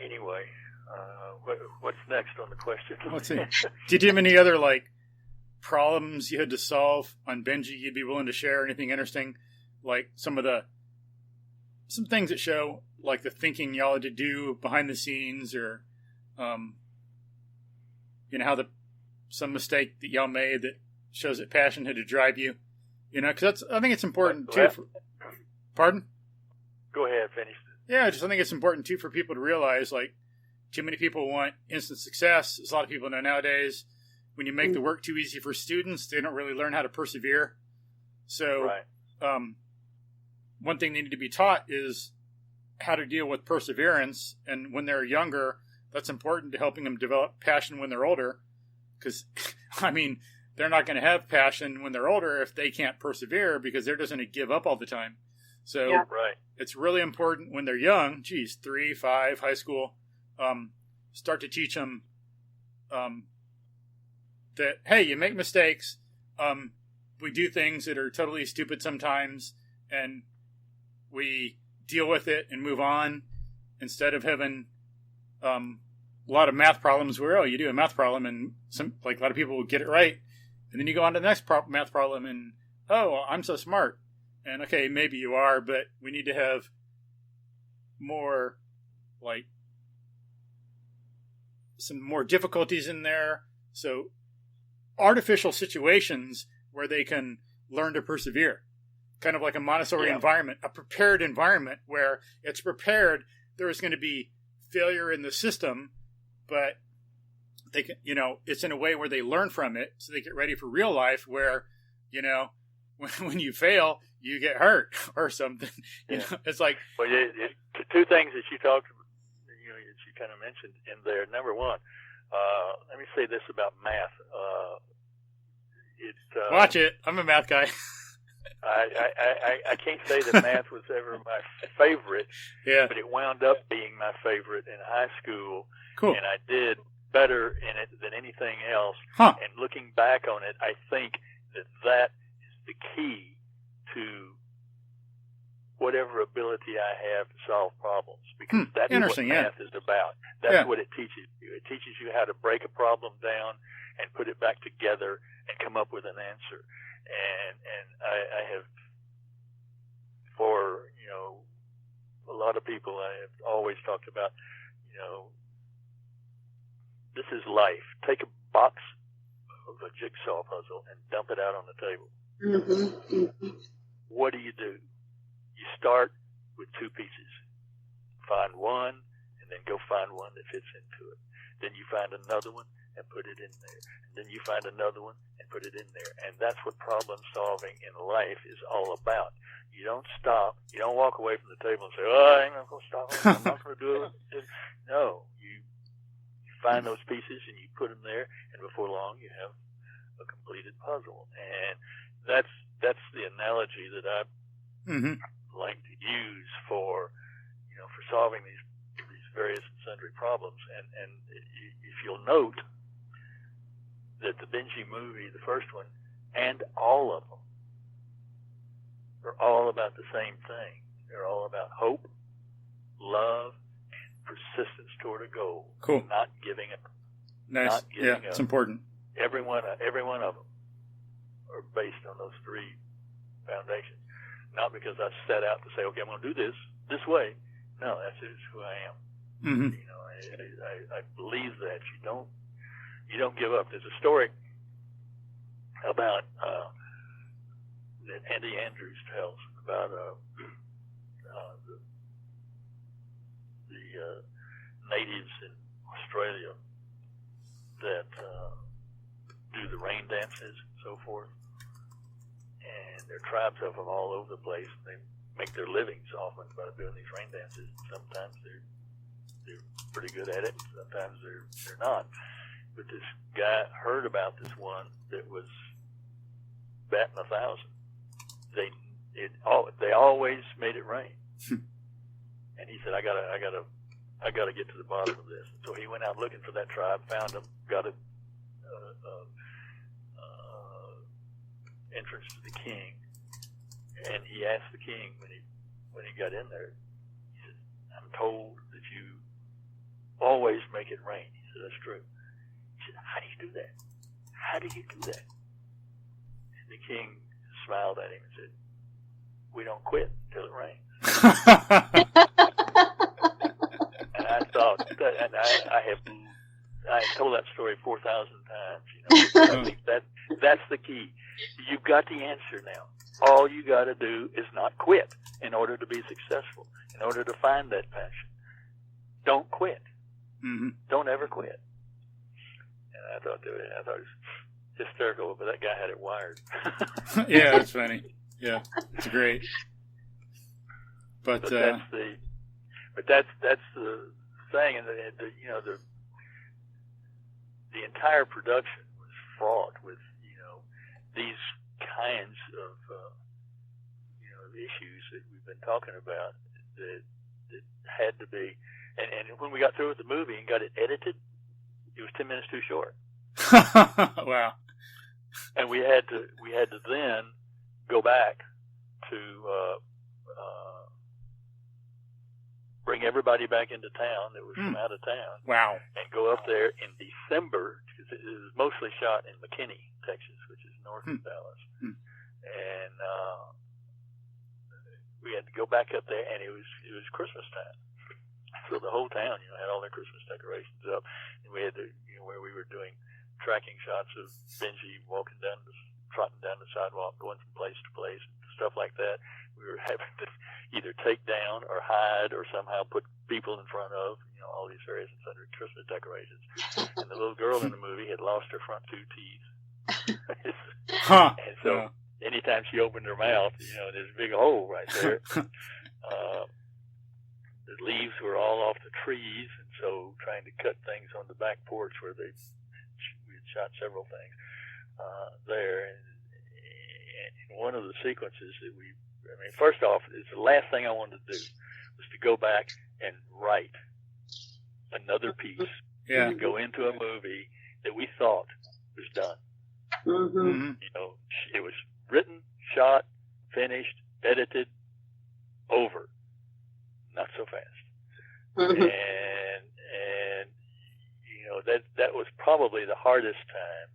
Anyway, what's next on the question? Let's see. Did you have any other problems you had to solve on Benji you'd be willing to share? Anything interesting? Like some things that show like the thinking y'all had to do behind the scenes, or how some mistake that y'all made that shows that passion had to drive you. Because I think it's important too. Pardon? Go ahead, finish. Yeah, I think it's important too for people to realize too many people want instant success. As a lot of people know nowadays, when you make the work too easy for students, they don't really learn how to persevere. So, one thing they need to be taught is how to deal with perseverance. And when they're younger, that's important to helping them develop passion when they're older. Because, they're not going to have passion when they're older if they can't persevere, because they're just going to give up all the time. So it's really important when they're young, 3, 5, high school, start to teach them that, hey, you make mistakes. We do things that are totally stupid sometimes, and we deal with it and move on, instead of having a lot of math problems where, you do a math problem and a lot of people will get it right. And then you go on to the next math problem and, I'm so smart. And okay, maybe you are, but we need to have more, some more difficulties in there. So artificial situations where they can learn to persevere. Kind of like a Montessori environment, a prepared environment where it's prepared. There is going to be failure in the system, but they can, it's in a way where they learn from it, so they get ready for real life where, when you fail, you get hurt or something. It's like, well, two things that you talked, that you kind of mentioned in there. Number one, let me say this about math. Watch it. I'm a math guy. I can't say that math was ever my favorite, but it wound up being my favorite in high school. Cool. And I did better in it than anything else. Huh. And looking back on it, I think that is the key to whatever ability I have to solve problems, because that's what math is about. That's what it teaches you. It teaches you how to break a problem down and put it back together and come up with an answer. And I have, for a lot of people, I have always talked about, this is life. Take a box of a jigsaw puzzle and dump it out on the table. What do? You start with 2 pieces. Find one, and then go find one that fits into it. Then you find another one and put it in there. And then you find another one and put it in there. And that's what problem solving in life is all about. You don't stop. You don't walk away from the table and say, I ain't going to stop. I'm not going to do it. No, you find those pieces and you put them there, and before long you have a completed puzzle. And that's the analogy that I like to use for solving these various and sundry problems. And if you'll note that the Benji movie, the first one, and all of them are all about the same thing. They're all about hope, love, and persistence toward a goal. Cool. Not giving up. Nice. Not giving up. It's important. Every one of them are based on those 3 foundations. Not because I set out to say, okay, I'm going to do this way. No, that's just who I am. I believe that you don't give up. There's a story about that Andy Andrews tells about the natives in Australia that do the rain dances and so forth, and there are tribes of them all over the place. They make their livings often by doing these rain dances. Sometimes they're pretty good at it. Sometimes they're not. But this guy heard about this one that was batting 1,000. They always made it rain. And he said, I gotta get to the bottom of this. So he went out looking for that tribe, found them, got a entrance to the king, and he asked the king when he got in there. He said, "I'm told that you always make it rain. He said, that's true. He said, how do you do that? How do you do that? And the king smiled at him and said, we don't quit until it rains. And I thought that, and I have told that story 4,000 times. I think that's the key. You've got the answer now. All you got to do is not quit in order to be successful. In order to find that passion, don't quit. Mm-hmm. Don't ever quit. And I thought it was hysterical, but that guy had it wired. Yeah, it's funny. Yeah, it's great. But that's the thing, and the entire production was fraught with these kinds of issues that we've been talking about that had to be, and when we got through with the movie and got it edited, it was 10 minutes too short. Wow. And we had to then go back to bring everybody back into town that was from out of town. Wow. And go up there in December, because it was mostly shot in McKinney, Texas, which is north of Dallas. And we had to go back up there, and it was Christmas time. So the whole town, had all their Christmas decorations up. And we had to, where we were doing tracking shots of Benji trotting down the sidewalk, going from place to place, stuff like that. We were having to either take down or hide or somehow put people in front of, all these various and sundry Christmas decorations. And the little girl in the movie had lost her front 2 teeth. And so anytime she opened her mouth, there's a big hole right there. The leaves were all off the trees, and so trying to cut things on the back porch where we had shot several things there. And one of the sequences that first off, it's the last thing I wanted to do was to go back and write another piece to go into a movie that we thought was done. Mm-hmm. It was written, shot, finished, edited, over. Not so fast. Mm-hmm. And that was probably the hardest time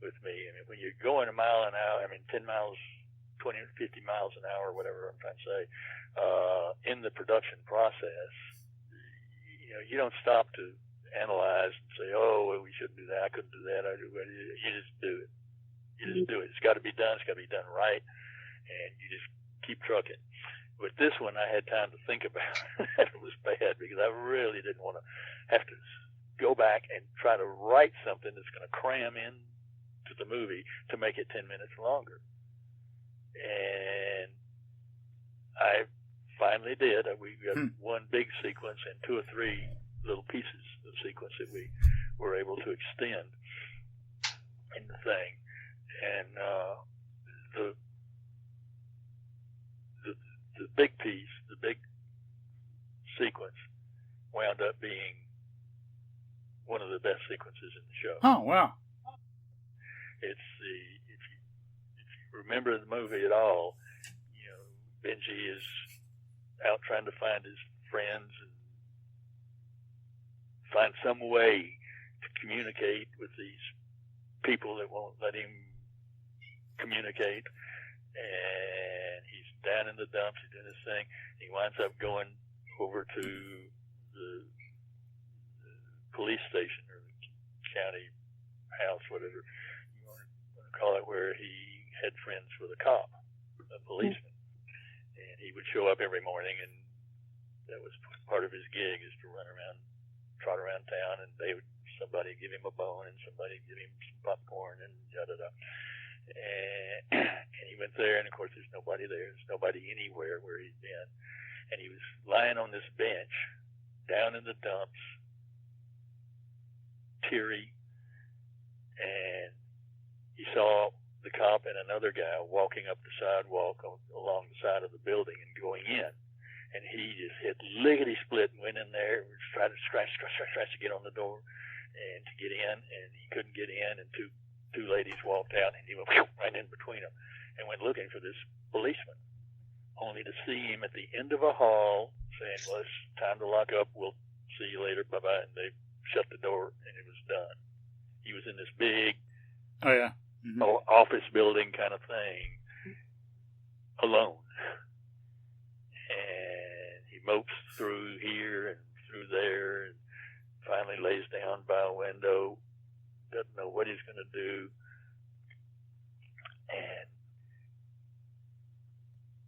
with me. When you're going a mile an hour, 10 miles, 20 or 50 miles an hour, whatever I'm trying to say, in the production process, you don't stop to analyze and say, oh, well, we shouldn't do that. I couldn't do that. You just do it. You just do it. It's got to be done. It's got to be done right. And you just keep trucking. With this one, I had time to think about it. It was bad because I really didn't want to have to go back and try to write something that's going to cram in to the movie to make it 10 minutes longer. And I finally did. We got one big sequence and 2 or 3 little pieces of sequence that we were able to extend in the thing. And the big piece, the big sequence, wound up being one of the best sequences in the show. Oh, wow. It's if you remember the movie at all, Benji is out trying to find his friends and find some way to communicate with these people that won't let him communicate. And he's down in the dumps, he's doing this thing. He winds up going over to the police station or the county house, whatever you want to call it, where he had friends with a cop, a policeman. And he would show up every morning, and that was part of his gig, is to run around, trot around town, and somebody give him a bone and somebody give him some popcorn and da-da-da. And he went there, and of course there's nobody there. There's nobody anywhere where he's been. And he was lying on this bench down in the dumps, teary, and he saw the cop and another guy walking up the sidewalk along the side of the building and going in. And he just hit lickety-split and went in there and tried to scratch to get on the door and to get in, and he couldn't get in, and two ladies walked out, and he went right in between them and went looking for this policeman, only to see him at the end of a hall saying, well, it's time to lock up. We'll see you later, bye-bye, and they shut the door, and it was done. He was in this big office building kind of thing, alone. And he mopes through here and through there, and finally lays down by a window, doesn't know what he's going to do. And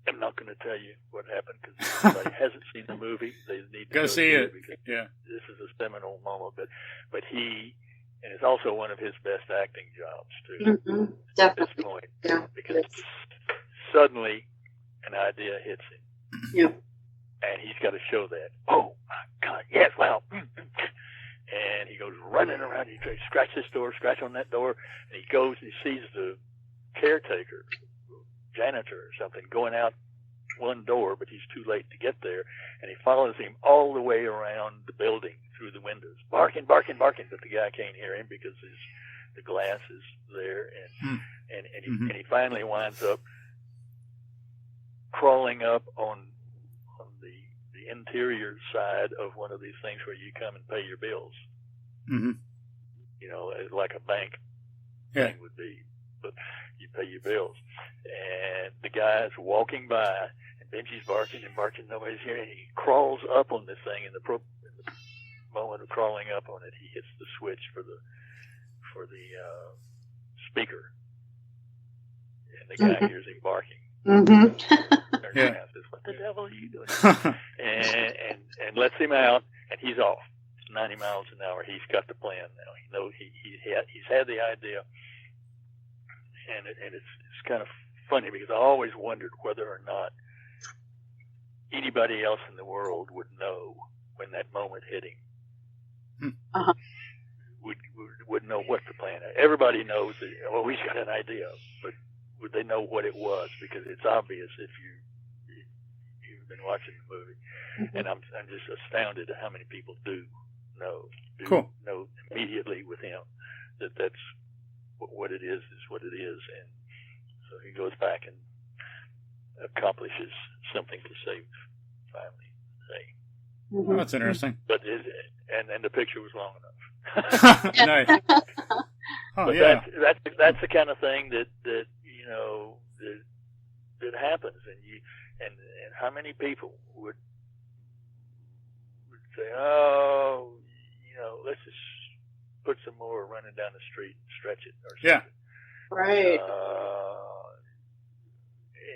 I'm not going to tell you what happened, because if anybody hasn't seen the movie, they need to go see it. Yeah, this is a seminal moment. But and it's also one of his best acting jobs too. Mm-hmm. At this Definitely. point, Yeah. because suddenly an idea hits him. Yeah. And he's got to show that. Oh my God! Yes, well. And he goes running around. He tries to scratch this door, scratch on that door, and he goes. He sees the caretaker, janitor or something, going out one door, but he's too late to get there. And he follows him all the way around the building through the windows, barking, barking, barking. But the guy can't hear him because the glass is there, and he finally winds up crawling up on the interior side of one of these things where you come and pay your bills. Mm-hmm. You know, like a bank thing would be, but you pay your bills. And the guy's walking by, and Benji's barking and barking, nobody's here, and he crawls up on this thing, and the moment of crawling up on it, he hits the switch for the speaker, and the guy hears him barking. Mm-hmm. Turns around and says, "What the devil are you doing?" and lets him out, and he's off. It's 90 miles an hour. He's got the plan now. He knows he's had the idea, and it's kind of funny, because I always wondered whether or not anybody else in the world would know when that moment hit him. Uh-huh. Would know what the plan is. Everybody knows that, he's got an idea, but would they know what it was? Because it's obvious if you've been watching the movie. Mm-hmm. And I'm just astounded at how many people do know immediately with him that's what it is what it is. And so he goes back and accomplishes something to save family. Mm-hmm. Oh, that's interesting. But and the picture was long enough. Nice. Oh, but yeah. That's the kind of thing that you know that happens, and how many people would say, oh, you know, let's just put some more running down the street and stretch it or something. Yeah. Right.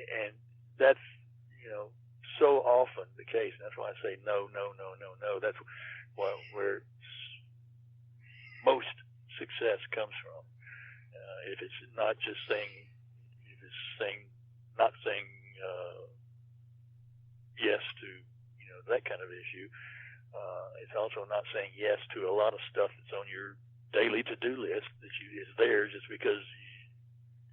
And that's, you know, so often the case. That's why I say no. That's where most success comes from. If it's not just not saying yes to, you know, that kind of issue. It's also not saying yes to a lot of stuff that's on your daily to-do list that is there just because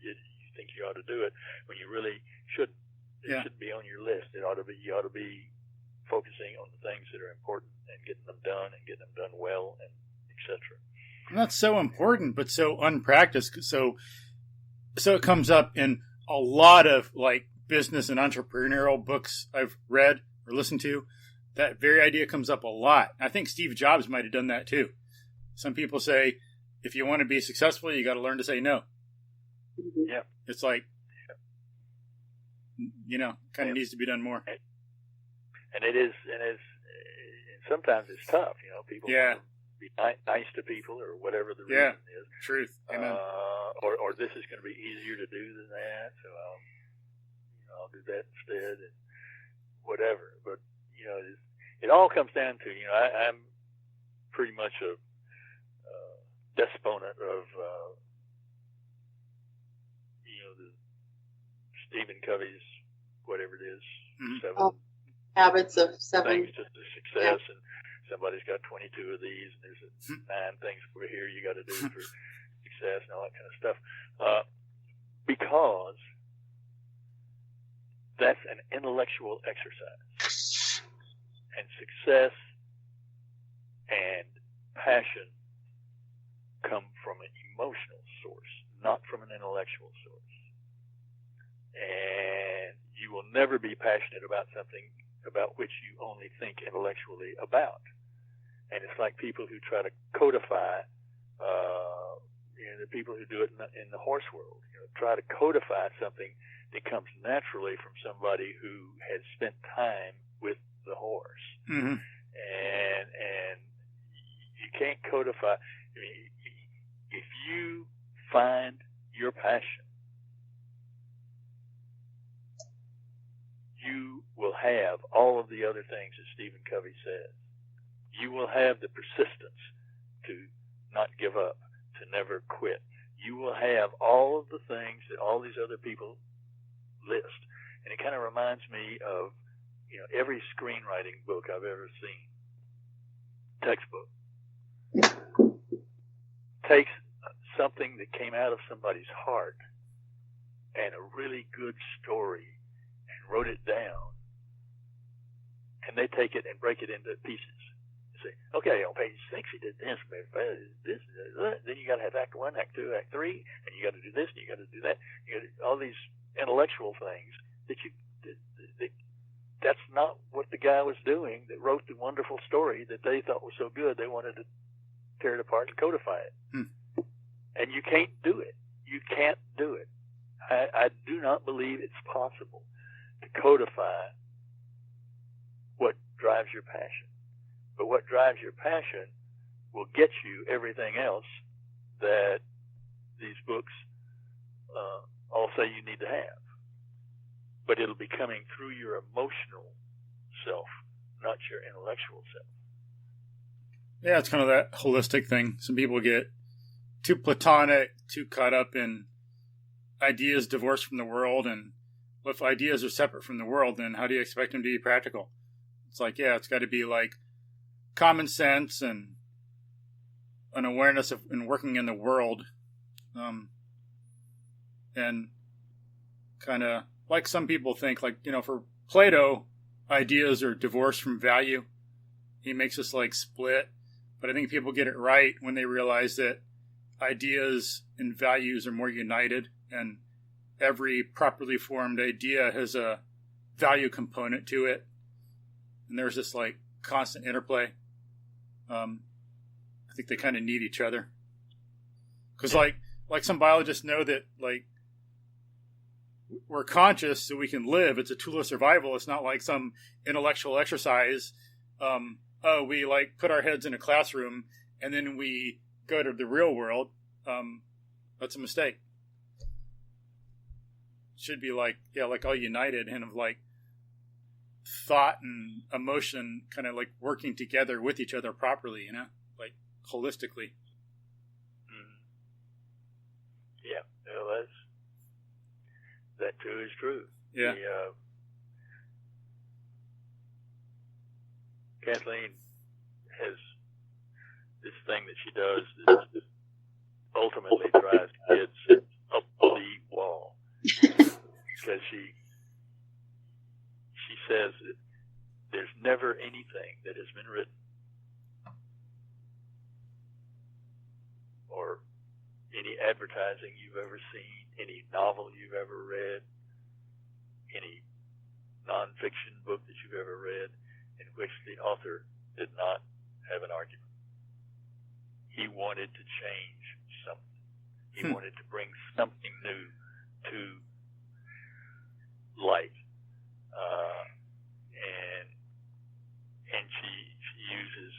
you think you ought to do it when you really shouldn't. It should be on your list. You ought to be focusing on the things that are important and getting them done and getting them done well, and etc. And that's so important, but so unpracticed. So it comes up in a lot of like business and entrepreneurial books I've read or listened to. That very idea comes up a lot. I think Steve Jobs might have done that too. Some people say, if you want to be successful, you got to learn to say no. Yeah. It's like, you know, kind of needs to be done more. And it is, and sometimes it's tough, you know, people want to be nice to people or whatever the reason is. Truth. Amen. Or this is going to be easier to do than that, so I'll do that instead, and whatever. But, you know, it all comes down to, you know, I'm pretty much a desponent of, you know, the Stephen Covey's, whatever it is, 7 Habits of 7 things to success, and somebody's got 22 of these, and there's 9 things over here you got to do for success and all that kind of stuff. Because that's an intellectual exercise, and success and passion come from an emotional source, not from an intellectual source. And you will never be passionate about something about which you only think intellectually about. And it's like people who try to codify, the people who do it in the horse world, try to codify something that comes naturally from somebody who has spent time with the horse. Mm-hmm. And you can't codify. I mean, if you find your passion, you will have all of the other things that Stephen Covey says. You will have the persistence to not give up, to never quit. You will have all of the things that all these other people list. And it kind of reminds me of, every screenwriting book I've ever seen, textbook, takes something that came out of somebody's heart and a really good story and wrote it down, and they take it and break it into pieces. Say, okay, on page 6 he did this, this, then you got to have act 1, act 2, act 3, and you got to do this, and you got to do that. You got to, all these intellectual things that's not what the guy was doing that wrote the wonderful story that they thought was so good they wanted to tear it apart and codify it. And you can't do it. You can't do it. I do not believe it's possible to codify what drives your passion. But what drives your passion will get you everything else that these books all say you need to have. But it'll be coming through your emotional self, not your intellectual self. Yeah, it's kind of that holistic thing. Some people get too platonic, too caught up in ideas divorced from the world. And if ideas are separate from the world, then how do you expect them to be practical? It's like, yeah, it's got to be like common sense and an awareness of and working in the world. And kind of like some people think, like, for Plato, ideas are divorced from value. He makes us like split. But I think people get it right when they realize that ideas and values are more united, and every properly formed idea has a value component to it. And there's this like constant interplay. I think they kind of need each other. Because like some biologists know that like we're conscious so we can live. It's a tool of survival. It's not like some intellectual exercise. We like put our heads in a classroom and then we go to the real world. That's a mistake. It should be like all united and of like thought and emotion kind of like working together with each other properly, like holistically. Yeah, well, that too is true. Yeah. Kathleen has this thing that she does that ultimately drives kids up the wall. Because she says that there's never anything that has been written or any advertising you've ever seen, any novel you've ever read, any nonfiction book that you've ever read in which the author did not have an argument. He wanted to change something. He wanted to bring something new to light. And she uses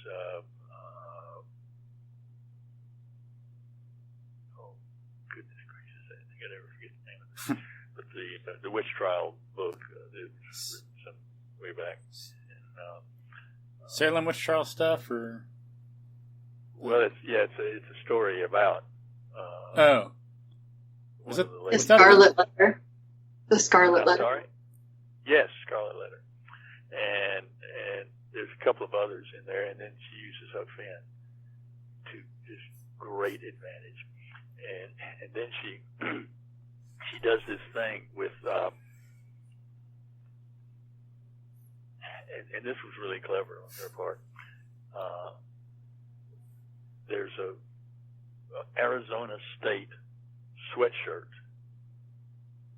goodness gracious, I think I'd ever forget the name of it. But the witch trial book that was written some way back. And, Salem witch trial stuff, or well, it's a story about. Was it the Scarlet Letter? The Scarlet I'm Letter. sorry. Yes, Scarlet Letter, and there's a couple of others in there, and then she uses Huck Finn to just great advantage, and then she does this thing with. And this was really clever on her part. There's a Arizona State sweatshirt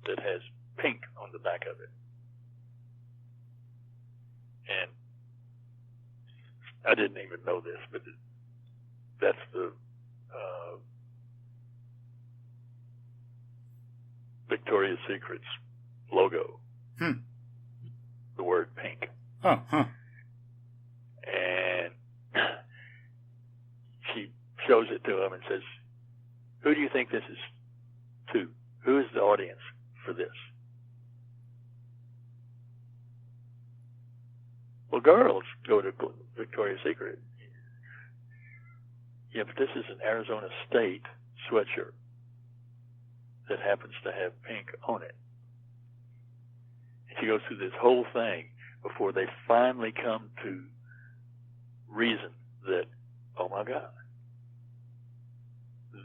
that has pink on the back of it, and I didn't even know this, but that's the Victoria's Secret's logo. The word pink. Oh, huh. And she shows it to him and says, "Who do you think this is to? Who is the audience for this?" Well, girls go to Victoria's Secret. Yeah, but this is an Arizona State sweatshirt that happens to have pink on it. And she goes through this whole thing before they finally come to reason that, oh my God,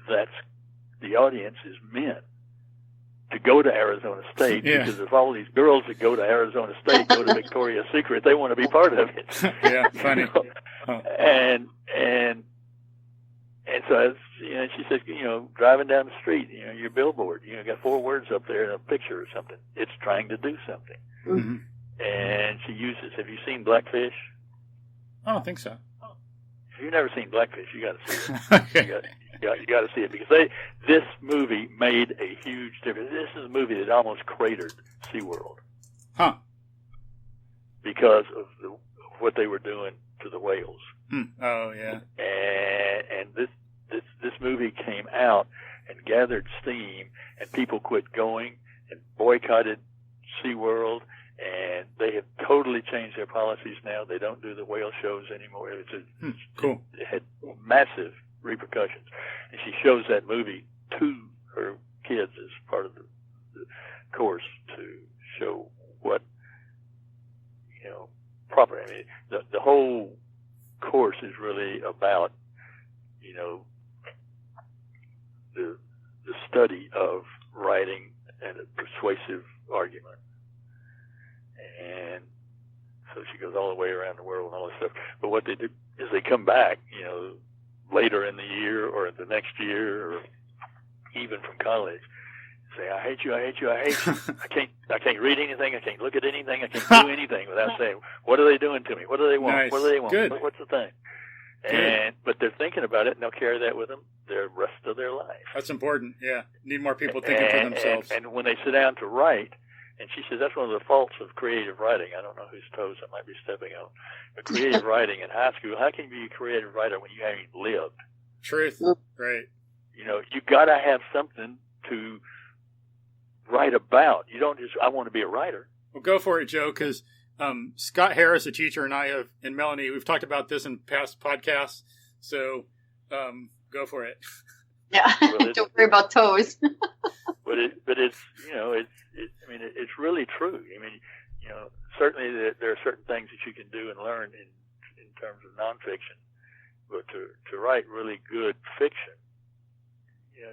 that's the audience is men to go to Arizona State, because if all these girls that go to Arizona State go to Victoria's Secret, they want to be part of it. Yeah, funny. You know? Oh. And so, she says, driving down the street, your billboard, got 4 words up there and a picture or something. It's trying to do something. Mm-hmm. And she uses, have you seen Blackfish? I don't think so. If you've never seen Blackfish, you got to see it. Okay. You got to see it, because this movie made a huge difference. This is a movie that almost cratered SeaWorld. Huh. Because of what they were doing to the whales. Oh, yeah. And this movie came out and gathered steam, and people quit going and boycotted SeaWorld, and they have totally changed their policies now. They don't do the whale shows anymore. Cool. It had massive repercussions. And she shows that movie to her kids as part of the course to show what, proper. I mean, the whole course is really about, the study of writing and a persuasive argument. And so she goes all the way around the world and all this stuff. But what they do is they come back, later in the year or the next year or even from college, say, I hate you, I hate you, I hate you. I can't read anything, I can't look at anything, I can't do anything without saying, what are they doing to me? What do they want? Nice. What do they want? Good. What's the thing? But they're thinking about it, and they'll carry that with them the rest of their life. That's important, yeah. Need more people thinking for themselves. And when they sit down to write, and she says that's one of the faults of creative writing. I don't know whose toes I might be stepping on. But creative writing in high school, how can you be a creative writer when you haven't lived? Truth, right. You got to have something to write about. You don't just, I want to be a writer. Well, go for it, Joe, because Scott Harris, a teacher, and I have, and Melanie, we've talked about this in past podcasts. So go for it. Yeah, don't worry about toes. But it's it's really true. I mean, certainly there are certain things that you can do and learn in terms of nonfiction, but to write really good fiction,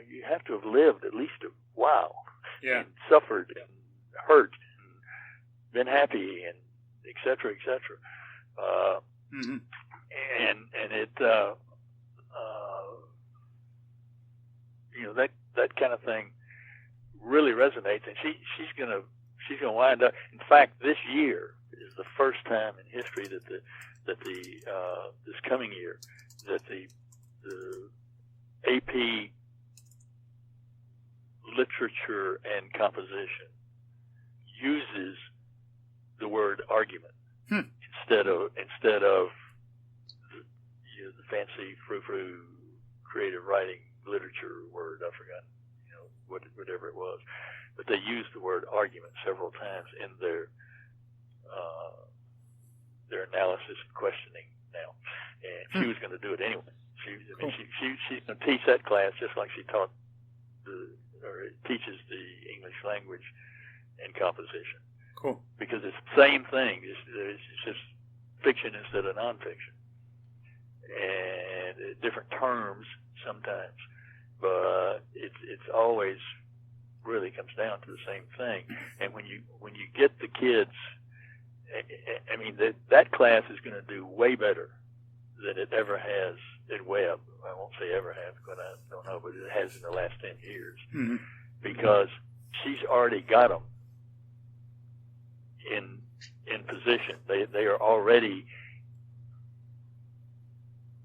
you have to have lived at least a while, and suffered and hurt and been happy and et cetera, et cetera. And it that kind of thing really resonates, and she's gonna wind up. In fact, this year is the first time in history that this coming year that the AP Literature and Composition uses the word argument instead of the fancy frou-frou creative writing literature word. I forgot, whatever it was, but they used the word argument several times in their analysis and questioning now. And she was going to do it anyway. She's going to teach that class just like she taught teaches the English language and composition. Cool. Because it's the same thing. It's just fiction instead of nonfiction, and different terms sometimes, but it's always really comes down to the same thing. And when you get the kids, I mean that class is going to do way better than it ever has at Webb. I won't say ever has, but I don't know, but it has in the last 10 years, because she's already got them in position. They are already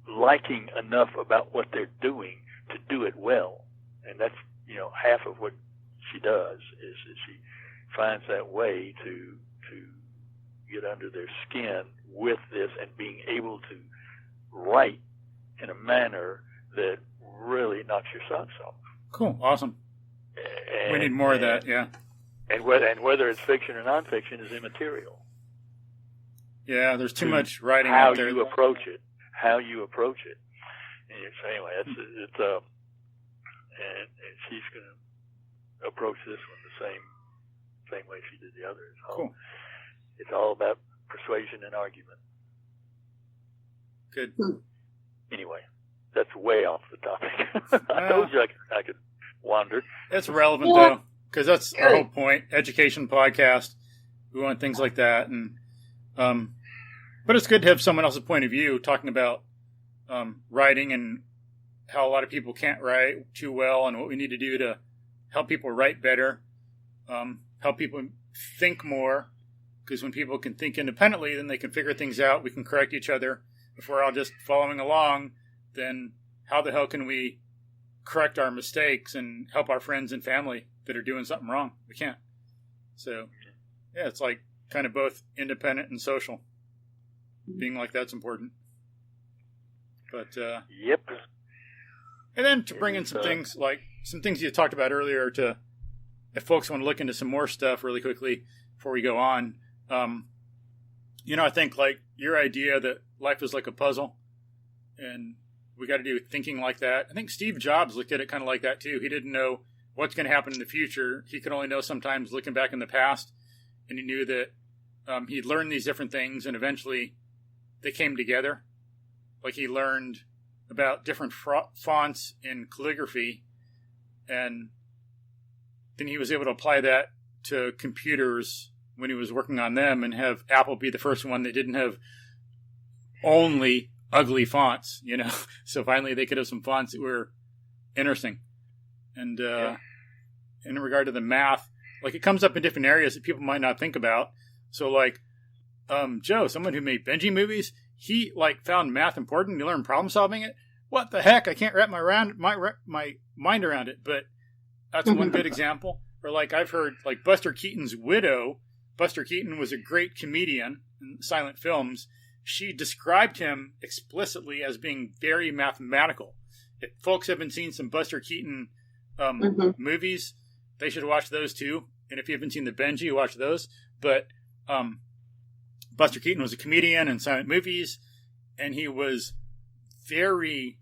liking enough about what they're doing to do it well. And that's, half of what she does is she finds that way to get under their skin with this and being able to write in a manner that really knocks your socks off. Cool. Awesome. We need more of that, yeah. And whether it's fiction or nonfiction is immaterial. Yeah, there's too much writing out there. How you approach it. And so anyway, it's and she's going to approach this one the same way she did the others. Cool. It's all about persuasion and argument. Good. Anyway, that's way off the topic. I told you I could wander. It's relevant though, because that's our whole point. Education podcast. We want things like that, and but it's good to have someone else's point of view talking about writing and how a lot of people can't write too well, and what we need to do to help people write better, help people think more. Because when people can think independently, then they can figure things out. We can correct each other. If we're all just following along, then how the hell can we correct our mistakes and help our friends and family that are doing something wrong? We can't. So, yeah, it's like kind of both independent and social. Being like that's important. But yep. And then to bring in some things you talked about earlier, to if folks want to look into some more stuff really quickly before we go on. I think like your idea that life is like a puzzle and we got to do thinking like that. I think Steve Jobs looked at it kind of like that too. He didn't know what's going to happen in the future. He could only know sometimes looking back in the past, and he knew that he'd learned these different things and eventually they came together. Like he learned about different fonts in calligraphy, and then he was able to apply that to computers when he was working on them, and have Apple be the first one that didn't have only ugly fonts, So finally they could have some fonts that were interesting. And in regard to the math, like it comes up in different areas that people might not think about. So like Joe, someone who made Benji movies, he like found math important. He learned problem solving it. What the heck? I can't wrap my mind around it. But that's one good example. Or like I've heard like Buster Keaton's widow. Buster Keaton was a great comedian in silent films. She described him explicitly as being very mathematical. If folks haven't seen some Buster Keaton movies, they should watch those too. And if you haven't seen the Benji, watch those. But Buster Keaton was a comedian in silent movies, and he was very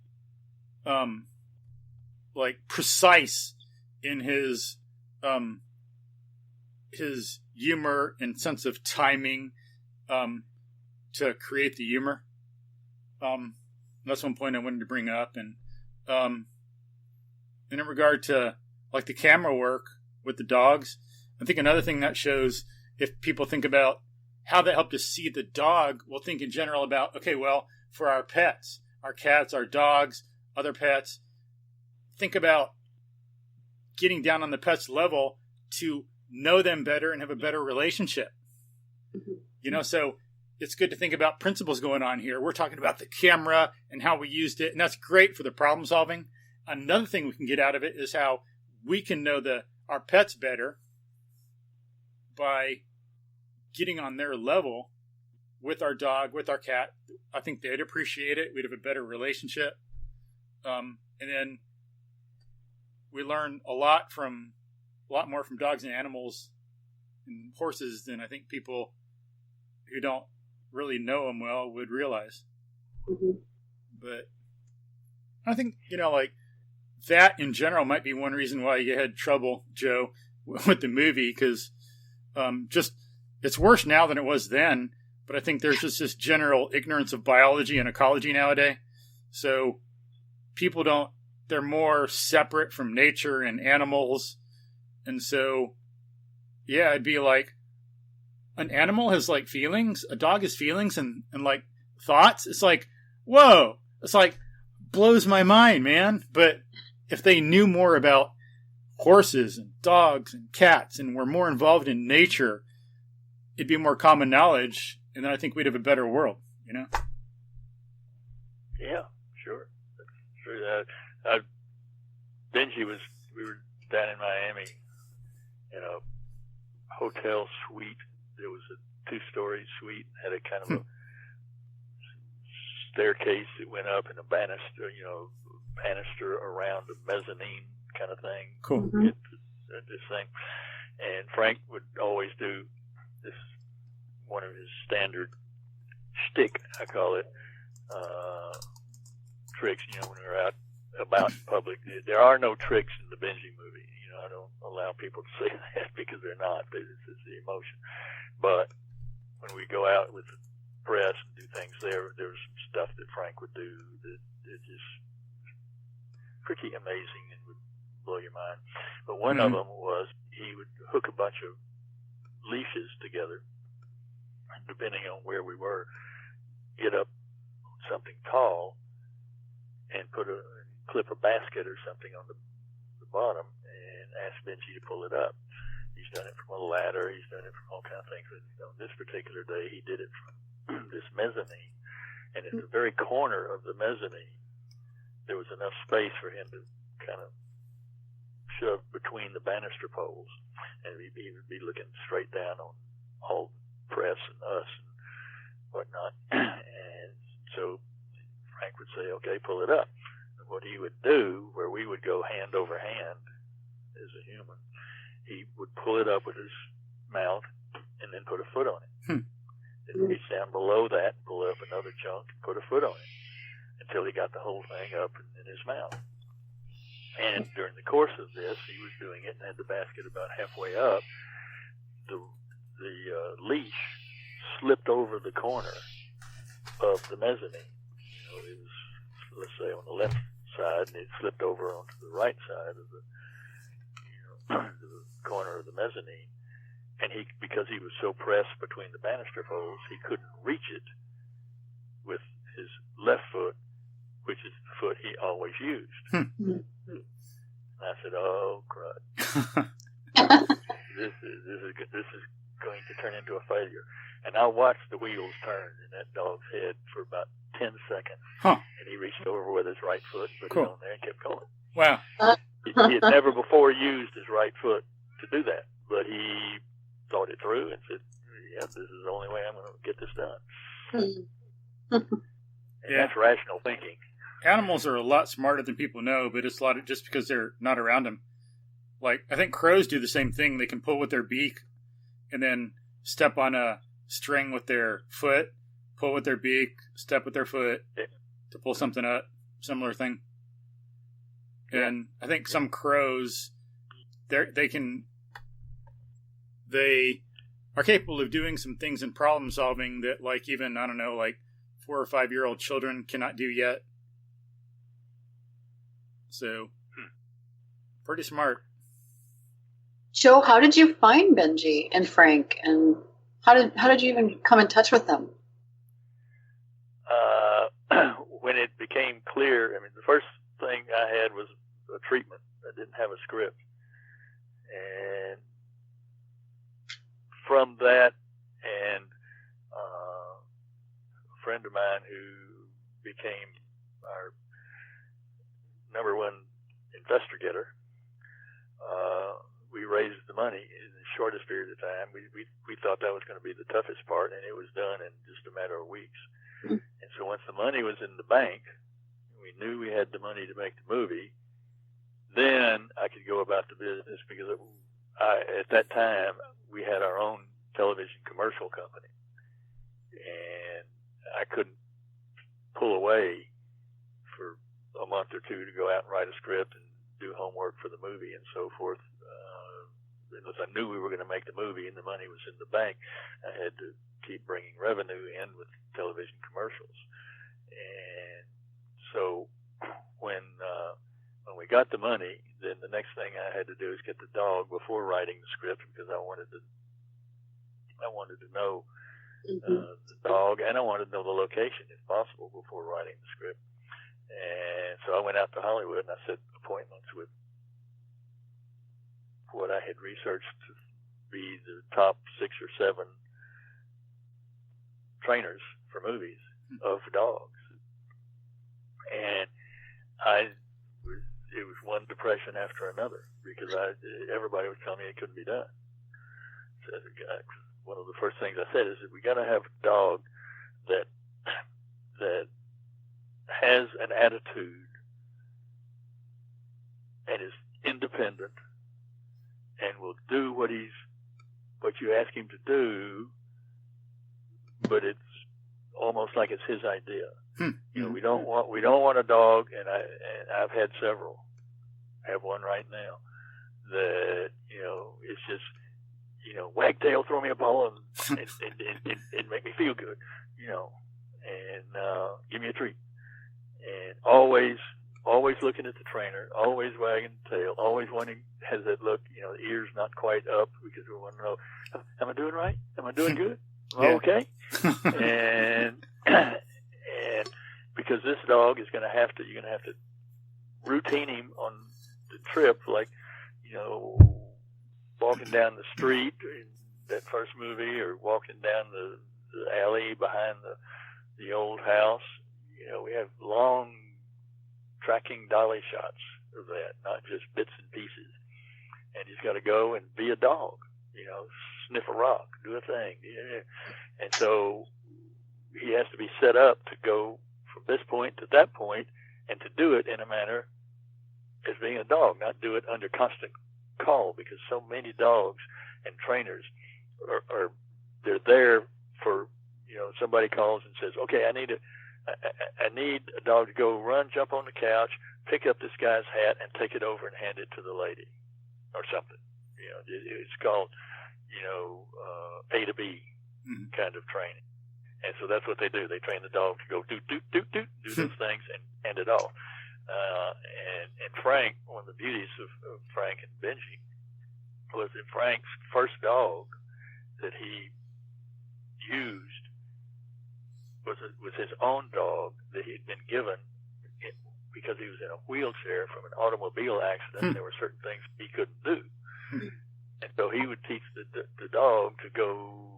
precise in his humor and sense of timing to create the humor. That's one point I wanted to bring up. And in regard to like the camera work with the dogs, I think another thing that shows, if people think about how that helped us see the dog, we'll think in general about, okay, well, for our pets, our cats, our dogs, other pets, think about getting down on the pet's level to know them better and have a better relationship. So it's good to think about principles going on here. We're talking about the camera and how we used it, and that's great for the problem solving. Another thing we can get out of it is how we can know our pets better by getting on their level with our dog, with our cat. I think they'd appreciate it. We'd have a better relationship. And then we learn a lot more from dogs and animals and horses than I think people who don't really know them well would realize. But I think, like that in general might be one reason why you had trouble, Joe, with the movie, because just it's worse now than it was then. But I think there's just this general ignorance of biology and ecology nowadays. So people they're more separate from nature and animals. And so, yeah, it'd be like an animal has like feelings. A dog has feelings and like thoughts. It's like, whoa, it's like blows my mind, man. But if they knew more about horses and dogs and cats and were more involved in nature, it'd be more common knowledge. And then I think we'd have a better world, Yeah. Benji we were down in Miami in a hotel suite. There was a 2-story suite, had a kind of a staircase that went up and a banister, around a mezzanine kind of thing. Cool. This thing. And Frank would always do this, one of his standard shtick, I call it, tricks, when we're out about in public. There are no tricks in the Benji movie. I don't allow people to say that because they're not. It's the emotion. But when we go out with the press and do things there was some stuff that Frank would do that is just pretty amazing and would blow your mind. But one of them was he would hook a bunch of leashes together, and depending on where we were, get up something tall and clip a basket or something on the bottom and ask Benji to pull it up. He's done it from a ladder. He's done it from all kinds of things. And on this particular day, he did it from this mezzanine. And at the very corner of the mezzanine, there was enough space for him to kind of shove between the banister poles. And he would be looking straight down on all the press and us and whatnot. And so Frank would say, okay, pull it up. And what he would do, where we would go hand over hand as a human, he would pull it up with his mouth and then put a foot on it. Then reach down below that, pull up another chunk, and put a foot on it until he got the whole thing up in his mouth. And during the course of this, he was doing it and had the basket about halfway up. The leash slipped over the corner of the mezzanine. It was, let's say, on the left side, and it slipped over onto the right side of the corner of the mezzanine. And because he was so pressed between the banister poles, he couldn't reach it with his left foot, which is the foot he always used. And I said, "Oh, crud! this is going to turn into a failure." And I watched the wheels turn in that dog's head for about 10 seconds. And he reached over with his right foot, put it on there, and kept going. Wow! He had never before used his right foot to do that, but he thought it through and said, "Yeah, this is the only way I'm going to get this done." And that's rational thinking. Animals are a lot smarter than people know, but it's a lot of, just because they're not around them. Like, I think crows do the same thing. They can pull with their beak and then step on a string with their foot, pull with their beak, step with their foot to pull something up. Similar thing. And I think some crows, they are capable of doing some things in problem solving that, like, even, 4 or 5 year old children cannot do yet. So, pretty smart. Joe, how did you find Benji and Frank, and how did you even come in touch with them? When it became clear, the first thing I had was a treatment. I didn't have a script, and from that, and a friend of mine who became our number one investigator, we raised the money in the shortest period of time. We thought that was going to be the toughest part, and it was done in just a matter of weeks. And so once the money was in the bank, we knew we had the money to make the movie, then I could go about the business, because at that time we had our own television commercial company, and I couldn't pull away for a month or two to go out and write a script and do homework for the movie and so forth. Unless I knew we were going to make the movie and the money was in the bank, I had to keep bringing revenue in with television commercials. And so when we got the money, then the next thing I had to do is get the dog before writing the script, because I wanted to know the dog, and I wanted to know the location, if possible, before writing the script. And so I went out to Hollywood and I set appointments with what I had researched to be the top 6 or 7 trainers for movies of dogs. And it was was one depression after another because everybody was telling me it couldn't be done. So one of the first things I said is that we got to have a dog that has an attitude and is independent and will do what you ask him to do, but it's almost like it's his idea. You know, we don't want a dog, and I've had several. I have one right now that, you know, it's just, you know, wagtail, throw me a ball and make me feel good, you know, and give me a treat. And always looking at the trainer, always wagging the tail, always has that look, you know, the ears not quite up because we want to know, am I doing right? Am I doing good? Am I okay? And because this dog is you're going to have to routine him on the trip, like, you know, walking down the street in that first movie or walking down the alley behind the old house. You know, we have long tracking dolly shots of that, not just bits and pieces. And he's got to go and be a dog, you know, sniff a rock, do a thing. Yeah. And so he has to be set up to go from this point to that point and to do it in a manner as being a dog, not do it under constant call, because so many dogs and trainers they're there for, you know, somebody calls and says, okay, I need a dog to go run, jump on the couch, pick up this guy's hat and take it over and hand it to the lady or something. You know, it's called, you know, A to B kind of training. And so that's what they do. They train the dog to go do those things and hand it off. And Frank, one of the beauties of Frank and Benji was that Frank's first dog that he used was his own dog that he'd been given because he was in a wheelchair from an automobile accident. There were certain things he couldn't do. And so he would teach the dog to go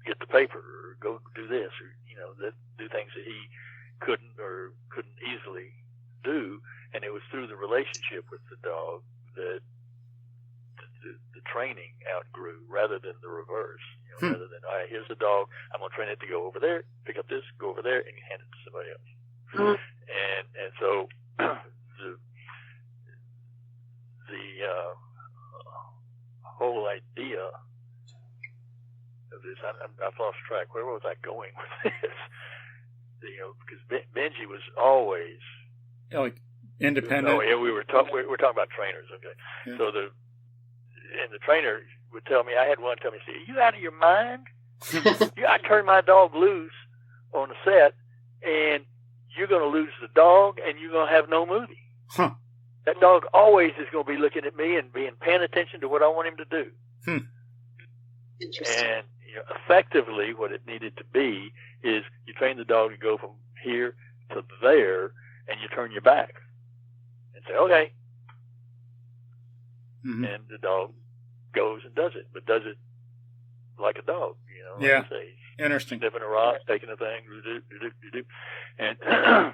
get the paper or go do this or, you know, do things that he couldn't easily do. And it was through the relationship with the dog that the training outgrew rather than the reverse. You know, rather than, all right, here's the dog, I'm going to train it to go over there, pick up this, go over there, and hand it to somebody else. And so the whole idea of this, I've lost track. Where was I going with this? You know, because Benji was always independent. Oh yeah, we were talking about trainers. Okay, yeah. So the trainer would tell me. I had one tell me, "See, are you out of your mind? I turned my dog loose on the set, and you're going to lose the dog, and you're going to have no movie. That dog always is going to be looking at me and paying attention to what I want him to do." Interesting. And you know, effectively, what it needed to be is you train the dog to go from here to there, and you turn your back and say, "Okay." And the dog goes and does it, but does it like a dog, you know? Yeah. Like say, interesting. Sniffing a rock, taking a thing, and I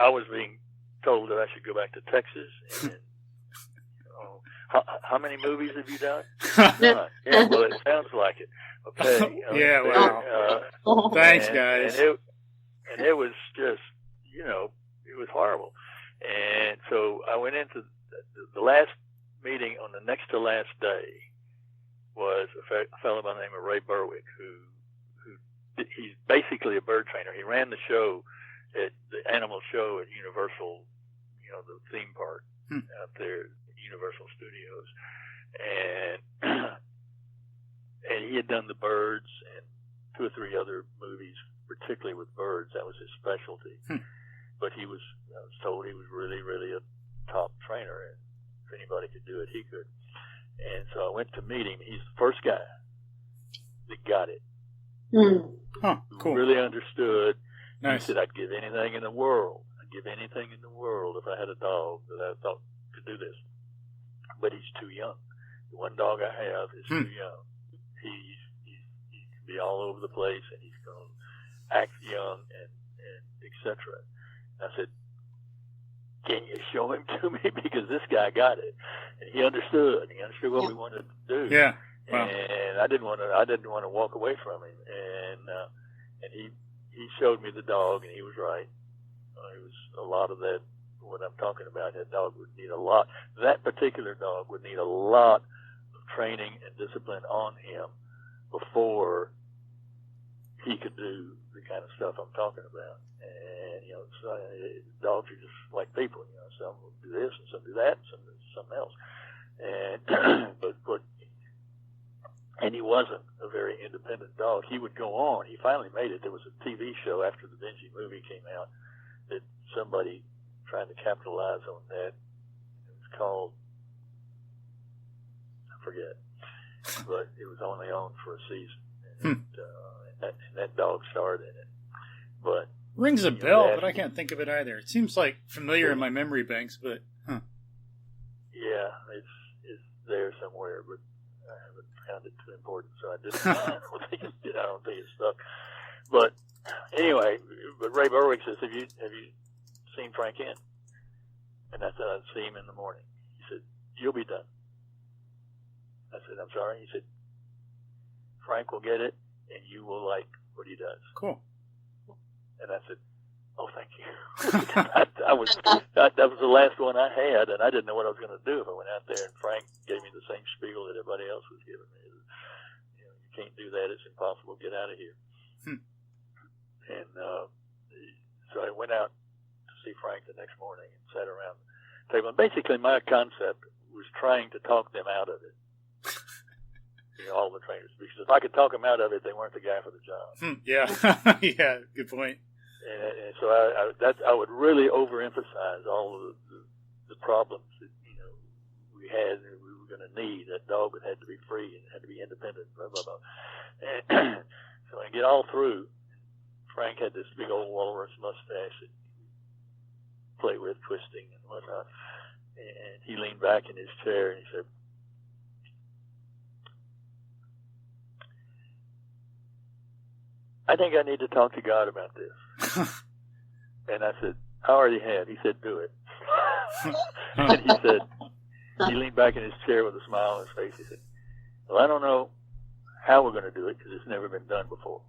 was being told that I should go back to Texas. And how many movies have you done? None. Yeah, well, it sounds like it. Okay. Yeah. Wow. Thanks, guys. And it was just, you know, it was horrible. And so I went into the last meeting on the next to last day was a fellow by the name of Ray Berwick, who he's basically a bird trainer. He ran the show at the animal show at Universal, you know, the theme park out there at Universal Studios. And he had done the birds and 2 or 3 other movies, particularly with birds. That was his specialty. But I was told he was really, really a top trainer, and if anybody could do it, he could. And so I went to meet him. He's the first guy that got it. Cool. Really understood. Nice. He said, I'd give anything in the world. I'd give anything in the world if I had a dog that I thought could do this. But he's too young. The one dog I have is too young. He can be all over the place, and he's going to act young and etc. I said, can you show him to me? Because this guy got it. And he understood. He understood what we wanted to do. Yeah. Wow. And I didn't want to walk away from him. And he showed me the dog, and he was right. It was a lot of that, what I'm talking about. That dog would need a lot. That particular dog would need a lot of training and discipline on him before he could do the kind of stuff I'm talking about. And, so, dogs are just like people, some will do this and some do that and some do something else. And, and he wasn't a very independent dog. He would go on. He finally made it. There was a TV show after the Benji movie came out that somebody trying to capitalize on that. It was called, I forget, but it was only on for a season. And, that dog starred in it. But rings a bell, but I can't think of it either. It seems like familiar in my memory banks, but yeah, it's there somewhere, but I haven't found it too important, so I didn't. I don't think it's stuck. But anyway, but Ray Berwick says, "Have you seen Frank in?" And I said, "I'd see him in the morning." He said, "You'll be done." I said, "I'm sorry." He said, "Frank will get it, and you will like what he does." Cool. And I said, "Oh, thank you." that was the last one I had, and I didn't know what I was going to do if I went out there. And Frank gave me the same spiel that everybody else was giving me. You can't do that. It's impossible. Get out of here. And so I went out to see Frank the next morning and sat around the table. And basically, my concept was trying to talk them out of it. All the trainers, because if I could talk them out of it, they weren't the guy for the job. Yeah, yeah, good point. And so I would really overemphasize all of the problems that we had and we were going to need. That dog had to be free and had to be independent. Blah blah blah. And so I get all through. Frank had this big old walrus mustache that he played with, twisting and whatnot. And he leaned back in his chair and he said, "I think I need to talk to God about this." And I said, "I already have." He said, "Do it." And he leaned back in his chair with a smile on his face. He said, "Well, I don't know how we're going to do it because it's never been done before.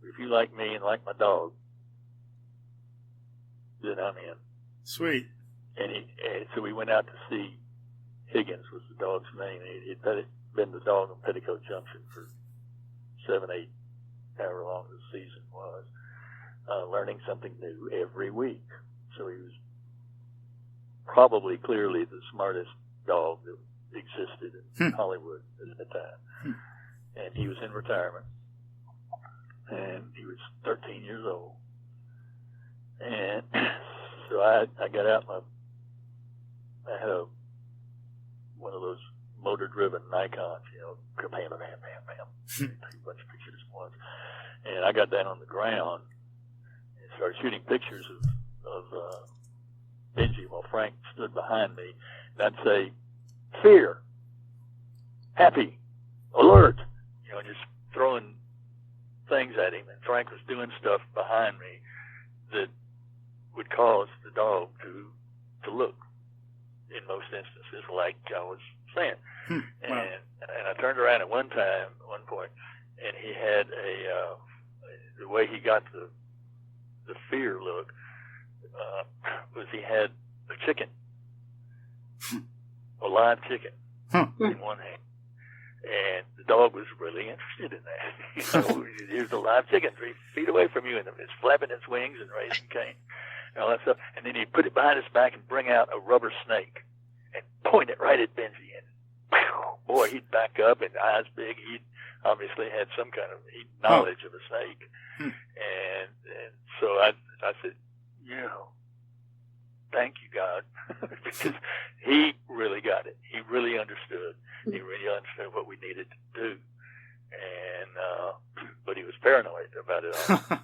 But if you like me and like my dog, then I'm in." Sweet. And so we went out to see Higgins, was the dog's name. He'd been the dog in Petticoat Junction for 7-8 however long the season was, learning something new every week. So he was probably clearly the smartest dog that existed in Hollywood at the time. And he was in retirement. And he was 13 years old. And so I got out I had one of those motor-driven Nikons, bam, bam, bam, bam. Take a bunch of pictures at once. And I got down on the ground and started shooting pictures of Benji while Frank stood behind me. And I'd say, fear, happy, alert, just throwing things at him. And Frank was doing stuff behind me that would cause the dog to look, in most instances, like I was saying. And I turned around at one point, and he had the way he got the fear look was he had a chicken, a live chicken, in one hand. And the dog was really interested in that. Here's a live chicken 3 feet away from you, and it's flapping its wings and raising cane and all that stuff. And then he'd put it behind his back and bring out a rubber snake and point it right at Benji. And boy, he'd back up and eyes big. He obviously had some kind of knowledge of a snake. And so I said, thank you, God, because he really got it. He really understood. He really understood what we needed to do. And but he was paranoid about it all.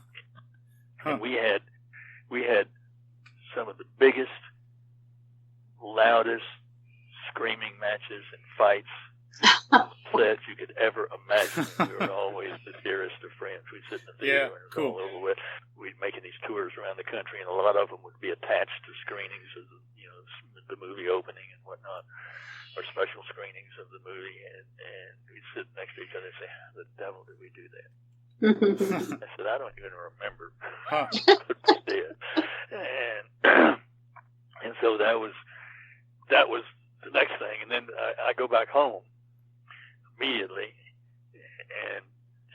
And we had some of the biggest, loudest screaming matches and fights that you could ever imagine. We were always the dearest of friends. We'd sit in the theater and it was all over with. We'd make making these tours around the country, and a lot of them would be attached to screenings of the movie opening and whatnot, or special screenings of the movie, and we'd sit next to each other and say, how the devil did we do that? I said, I don't even remember what we did. And so that was the next thing. And then I go back home immediately, and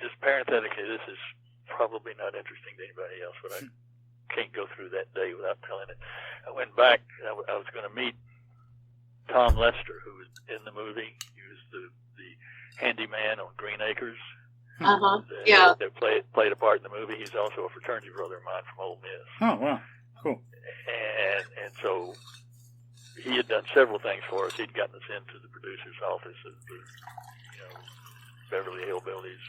just parenthetically, this is probably not interesting to anybody else, but I can't go through that day without telling it. I went back, and I was going to meet Tom Lester, who was in the movie. He was the handyman on Green Acres. Yeah. That played a part in the movie. He's also a fraternity brother of mine from Ole Miss. Oh, wow. Cool. And so he had done several things for us. He'd gotten us into the producer's office of the, Beverly Hillbillies.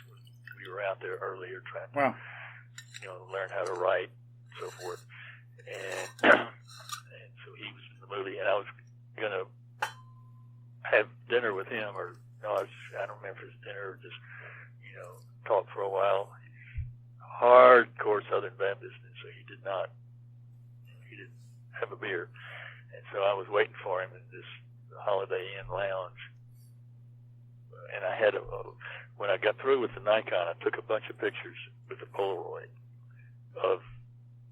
We were out there earlier trying to, learn how to write and so forth. And so he was in the movie, and I was going to have dinner with him, or no, I don't remember if it was dinner or just, talk for a while. Hardcore Southern Baptist, and so he didn't have a beer. And so I was waiting for him in this Holiday Inn lounge. And I had when I got through with the Nikon, I took a bunch of pictures with a Polaroid of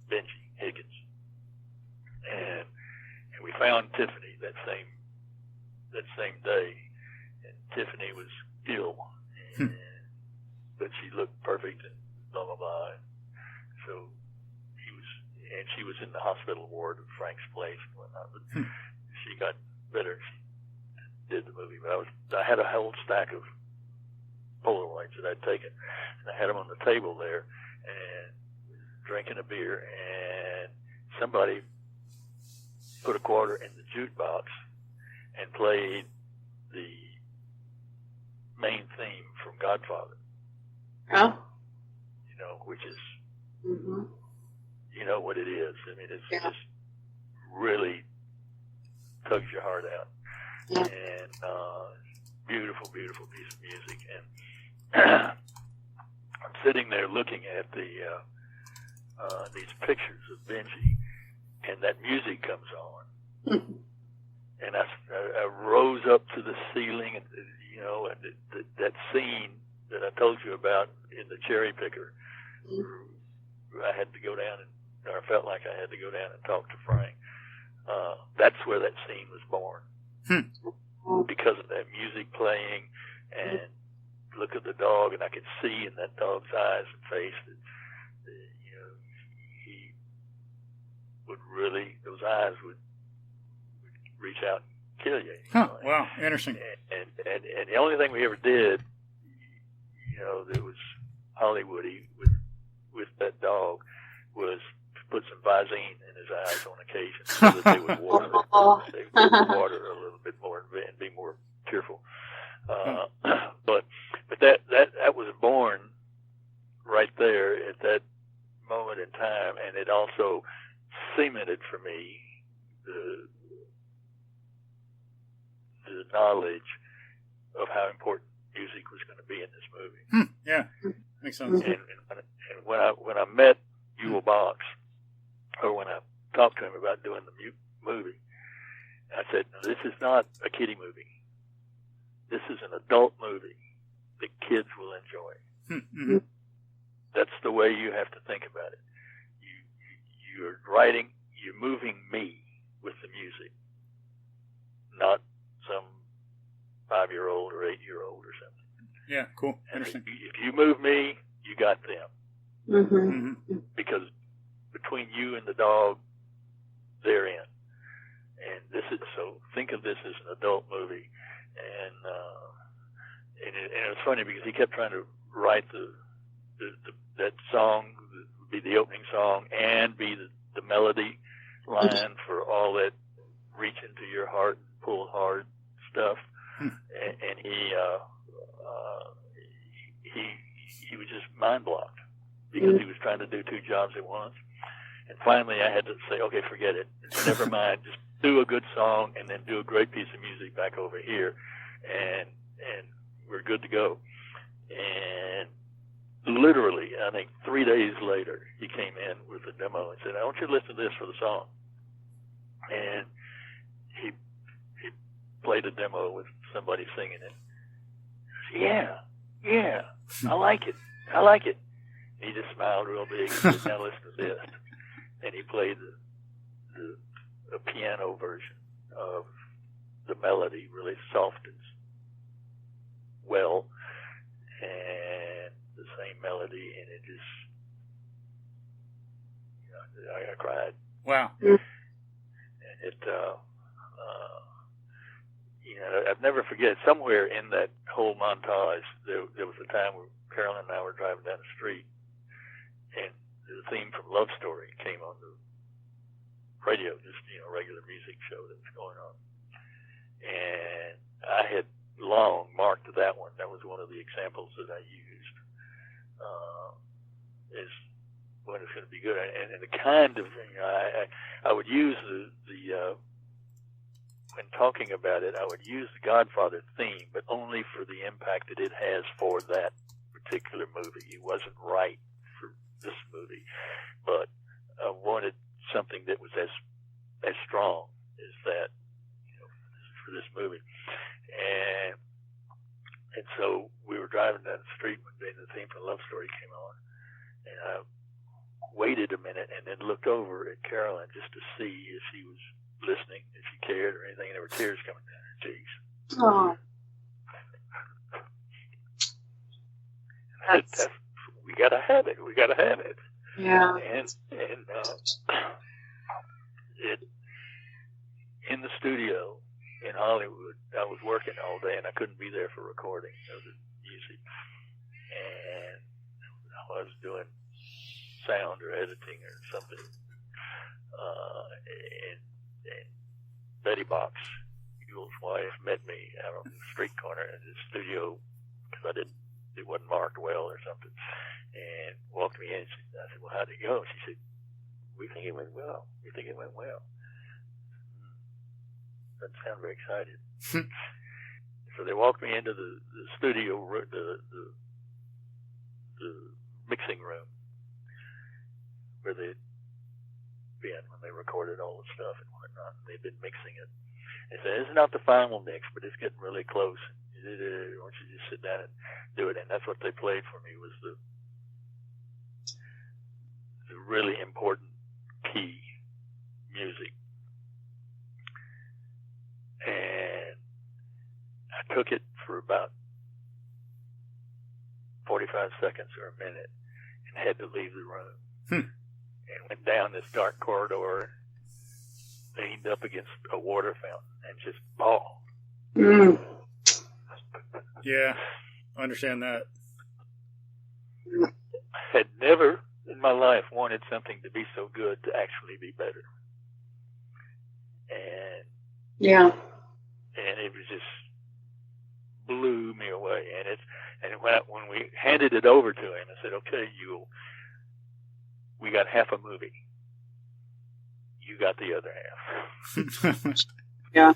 Benji Higgins. And we found Tiffany that same day. And Tiffany was ill. But she looked perfect and blah, blah, blah. So she was in the hospital ward of Frank's place and whatnot. But she got better. She did the movie. But I had a whole stack of Polaroids that I'd taken. And I had them on the table there and drinking a beer. And somebody put a quarter in the jukebox and played the main theme from Godfather. Oh. Which is, you know what it is. I mean, it's just really tugs your heart out. Yeah. And beautiful, beautiful piece of music. And I'm sitting there looking at these pictures of Benji, and that music comes on. And I rose up to the ceiling, and that scene that I told you about in the cherry picker, I had to go down or I felt like I had to go down and talk to Frank. That's where that scene was born. Because of that music playing, and look at the dog, and I could see in that dog's eyes and face that, he would really, those eyes would reach out and kill you. Wow, interesting. And the only thing we ever did, that was Hollywoody with that dog, was put some Visine in his eyes on occasion so that they would water. They would water a little bit more and be more cheerful. But that was born right there at that moment in time, and it also cemented for me the knowledge of how important music was going to be in this movie. Yeah, makes sense. And when I met Ewell Box, or when I talked to him about doing the movie, I said, "This is not a kiddie movie. This is an adult movie that kids will enjoy." That's the way you have to think about it. You're writing, you're moving me with the music, not some 5-year-old or 8-year-old or something. Yeah, cool. Interesting. If you move me, you got them. Because between you and the dog, they're in. And so think of this as an adult movie. And it was funny because he kept trying to write that song, be the opening song, and be the melody line for all that reach into your heart and pull hard stuff. And he was just mind blocked because he was trying to do 2 jobs at once. And finally I had to say, okay, forget it. Never mind. Just do a good song and then do a great piece of music back over here. And we're good to go. And literally, I think 3 days later, he came in with a demo and said, "I want you to listen to this for the song." And he played a demo with somebody singing it. Yeah, I like it. He just smiled real big and said, "Now listen to this." And he played a piano version of the melody, really soft and well, and the same melody, and it just, I cried. Wow. And it, I'd never forget, somewhere in that whole montage, there was a time where Carolyn and I were driving down the street, and the theme from Love Story came on the radio, just, regular music show that was going on. And I had long marked that one. That was one of the examples that I used as when it's going to be good. And the kind of, I would use the when talking about it, I would use the Godfather theme, but only for the impact that it has for that particular movie. It wasn't right for this movie, but I wanted something that was as strong as that, for this movie. And so we were driving down the street one day, and the theme for Love Story came on, and I waited a minute and then looked over at Carolyn just to see if she was listening, if she cared or anything, and there were tears coming down her cheeks. Oh. That's, we gotta have it. Yeah. And it, in the studio in Hollywood, I was working all day and I couldn't be there for recording of the music, and I was doing sound or editing or something, and Betty Box, Buell's wife, met me out on the street corner in the studio because it wasn't marked well or something, and walked me in. I said, "Well, how'd it go?" She said, "We think it went well. We think it went well." Doesn't sound very excited. So they walked me into the studio, the mixing room where they'd been when they recorded all the stuff and whatnot. They'd been mixing it. They said, "It's not the final mix, but it's getting really close. Why don't you just sit down and do it?" And that's what they played for me, was the really important key music. And I took it for about 45 seconds or a minute and had to leave the room. And went down this dark corridor, leaned up against a water fountain, and just bawled. Yeah, I understand that. I had never in my life wanted something to be so good to actually be better. And it was just blew me away. And when we handed it over to him, I said, "Okay, we got half a movie. You got the other half." Yeah.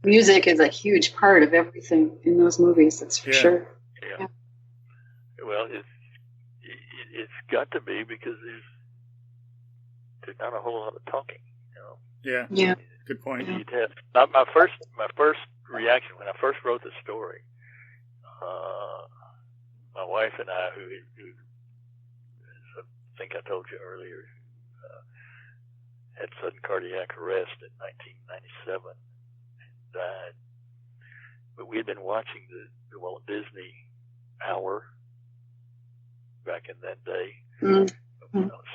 Music is a huge part of everything in those movies, that's for sure. Yeah. Well, it's got to be, because there's not a whole lot of talking, Yeah. Yeah. Good point. You'd have, my first reaction when I first wrote the story, my wife and I, who I think I told you earlier, had sudden cardiac arrest in 1997 and died. But we had been watching the Walt Disney Hour back in that day, on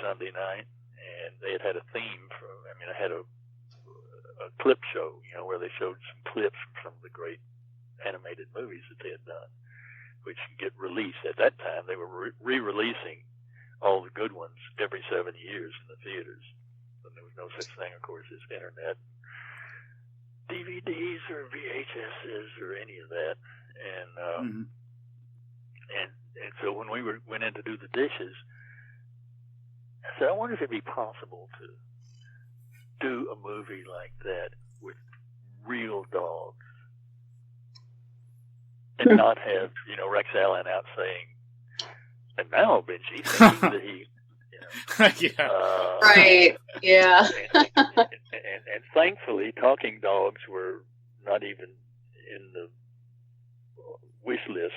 Sunday night, and they had a theme I had a clip show, where they showed some clips from some of the great animated movies that they had done, which get released. At that time, they were re-releasing all the good ones every 7 years in the theaters. And there was no such thing, of course, as internet, DVDs or VHSs or any of that. And and so when we went in to do the dishes, I said, I wonder if it'd be possible to do a movie like that with real dogs and not have, Rex Allen out saying, And now Benji, thinking that he, Yeah. Right. Yeah. and thankfully, talking dogs were not even in the wish list,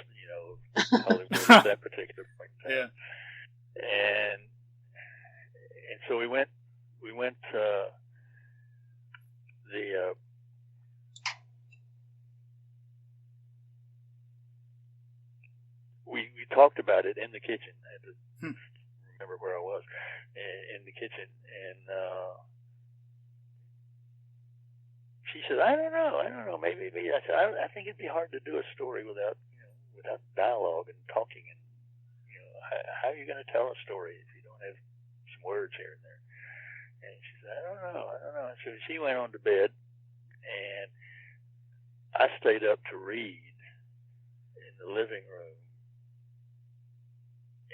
of Hollywood at that particular point in time. Yeah. And so we went we talked about it in the kitchen. I had to remember where I was in the kitchen, and she said, "I don't know, maybe." I said, "I think it'd be hard to do a story without dialogue and talking, and how are you going to tell a story if you don't have some words here and there?" And she said, I don't know. So she went on to bed, and I stayed up to read in the living room.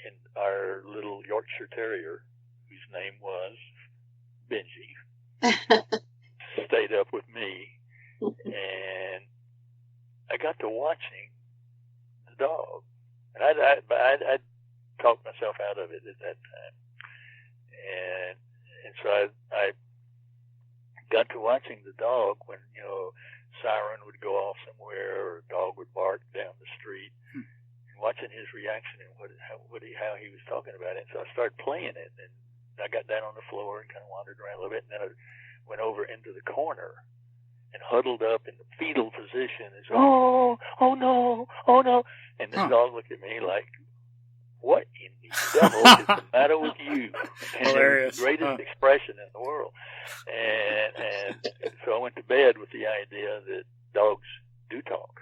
And our little Yorkshire Terrier, whose name was Benji, stayed up with me, and I got to watching the dog. And I'd talked myself out of it at that time. And so I got to watching the dog when, siren would go off somewhere or a dog would bark down the street, and watching his reaction and how he was talking about it. And so I started playing it, and I got down on the floor and kind of wandered around a little bit, and then I went over into the corner and huddled up in the fetal position and said, oh no. And this dog looked at me like, what in the devil is the matter with you? And Hilarious. It was the greatest expression in the world. And so I went to bed with the idea that dogs do talk.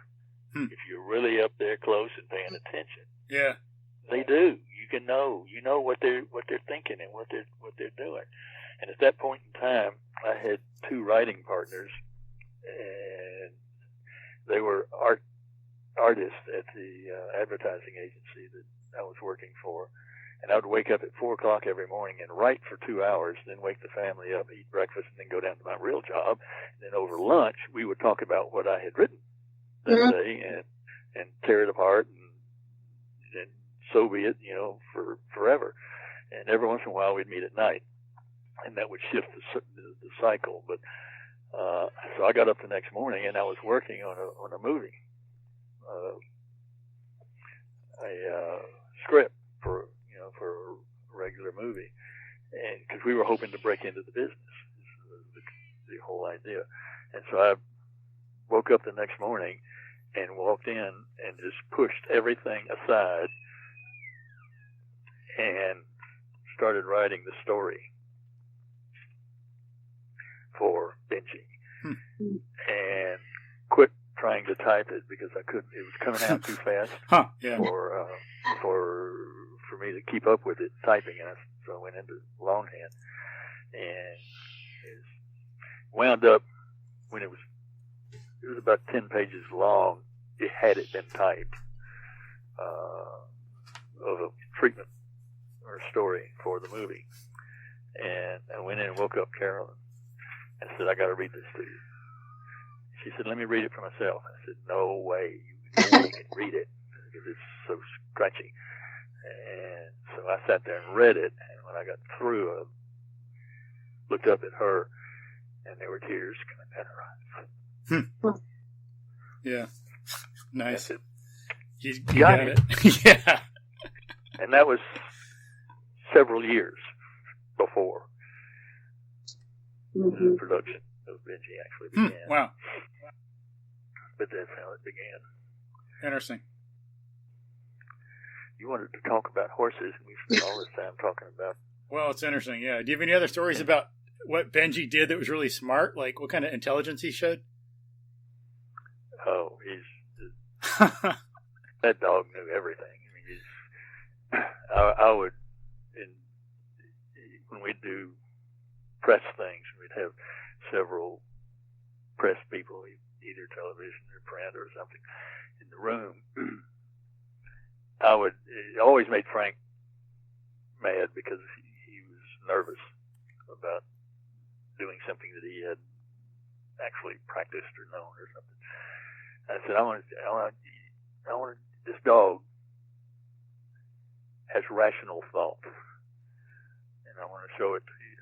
If you're really up there close and paying attention. Yeah. They do. You know what they're thinking and what they're doing. And at that point in time, I had two writing partners, and they were artists at the advertising agency that I was working for. And I would wake up at 4 o'clock every morning and write for 2 hours, then wake the family up, eat breakfast, and then go down to my real job. And then over lunch, we would talk about what I had written that day and tear it apart, and so be it, for forever. And every once in a while, we'd meet at night, and that would shift the cycle. But so I got up the next morning, and I was working on a movie, a script for a regular movie, and because we were hoping to break into the business, the whole idea. And so I woke up the next morning and walked in and just pushed everything aside and started writing the story for Benji, and quit trying to type it because I couldn't. It was coming out too fast for me to keep up with it typing, and so I went into longhand, and it wound up when it was about 10 pages long. It had been typed of a treatment or a story for the movie, and I went in and woke up Carolyn and said, "I got to read this to you." She said, "Let me read it for myself." I said, "No way you can read it because it's so scratchy." And so I sat there and read it, and when I got through, I looked up at her, and there were tears coming down her eyes. Yeah. Nice. Said, you got it. Yeah. And that was several years before the production of Benji actually began. Wow. But that's how it began. Interesting. You wanted to talk about horses, and we spent all this time talking about... Well, it's interesting, yeah. Do you have any other stories about what Benji did that was really smart? Like, what kind of intelligence he showed? Oh, that dog knew everything. I mean, I would, when we'd do press things, we'd have several press people, either television or print or something, in the room. It always made Frank mad because he was nervous about doing something that he had actually practiced or known or something. I said, I want this dog has rational thought. And I want to show it to you.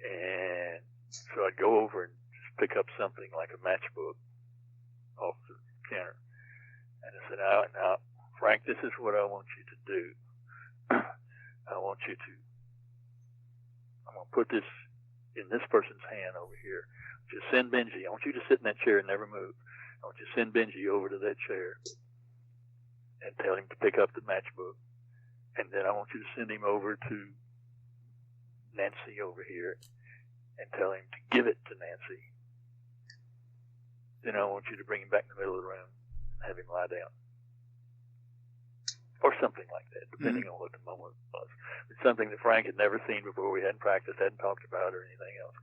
And so I'd go over and just pick up something like a matchbook off the counter. And I said, now, Frank, this is what I want you to do. I'm going to put this in this person's hand over here. Just send Benji. I want you to sit in that chair and never move. I want you to send Benji over to that chair and tell him to pick up the matchbook. And then I want you to send him over to Nancy over here and tell him to give it to Nancy. Then I want you to bring him back in the middle of the room and have him lie down. Or something like that, depending on what the moment was. It's something that Frank had never seen before. We hadn't practiced, hadn't talked about, or anything else.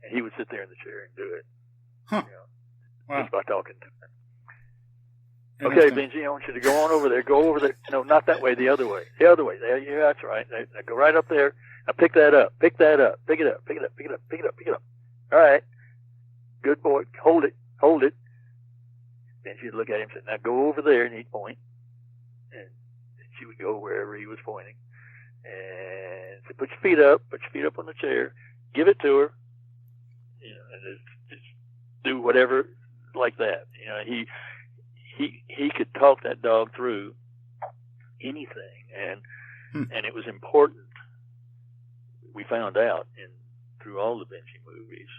And he would sit there in the chair and do it. Huh. Wow. Just by talking to him. Okay, Benji, I want you to go on over there. Go over there. No, not that way. The other way. The other way. There, yeah, that's right. Now go right up there. Now pick that up. Pick that up. Pick it up. Pick it up. Pick it up. Pick it up. Pick it up. All right. Good boy. Hold it. Hold it. Benji would look at him and say, now go over there, and he'd point. And she would go wherever he was pointing. And say, put your feet up. Put your feet up on the chair. Give it to her. And just do whatever like that. He could talk that dog through anything, and it was important. We found out through all the Benji movies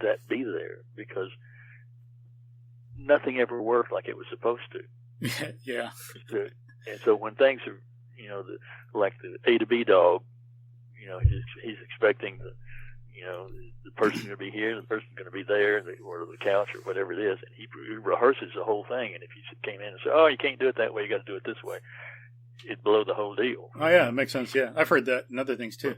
that be there, because nothing ever worked like it was supposed to. Yeah. And so when things are, like the A to B dog, he's expecting the person going to be here, the person's going to be there, or the couch, or whatever it is, and he rehearses the whole thing. And if you came in and said, "Oh, you can't do it that way, you got to do it this way," it'd blow the whole deal. Oh yeah, it makes sense. Yeah, I've heard that and other things too.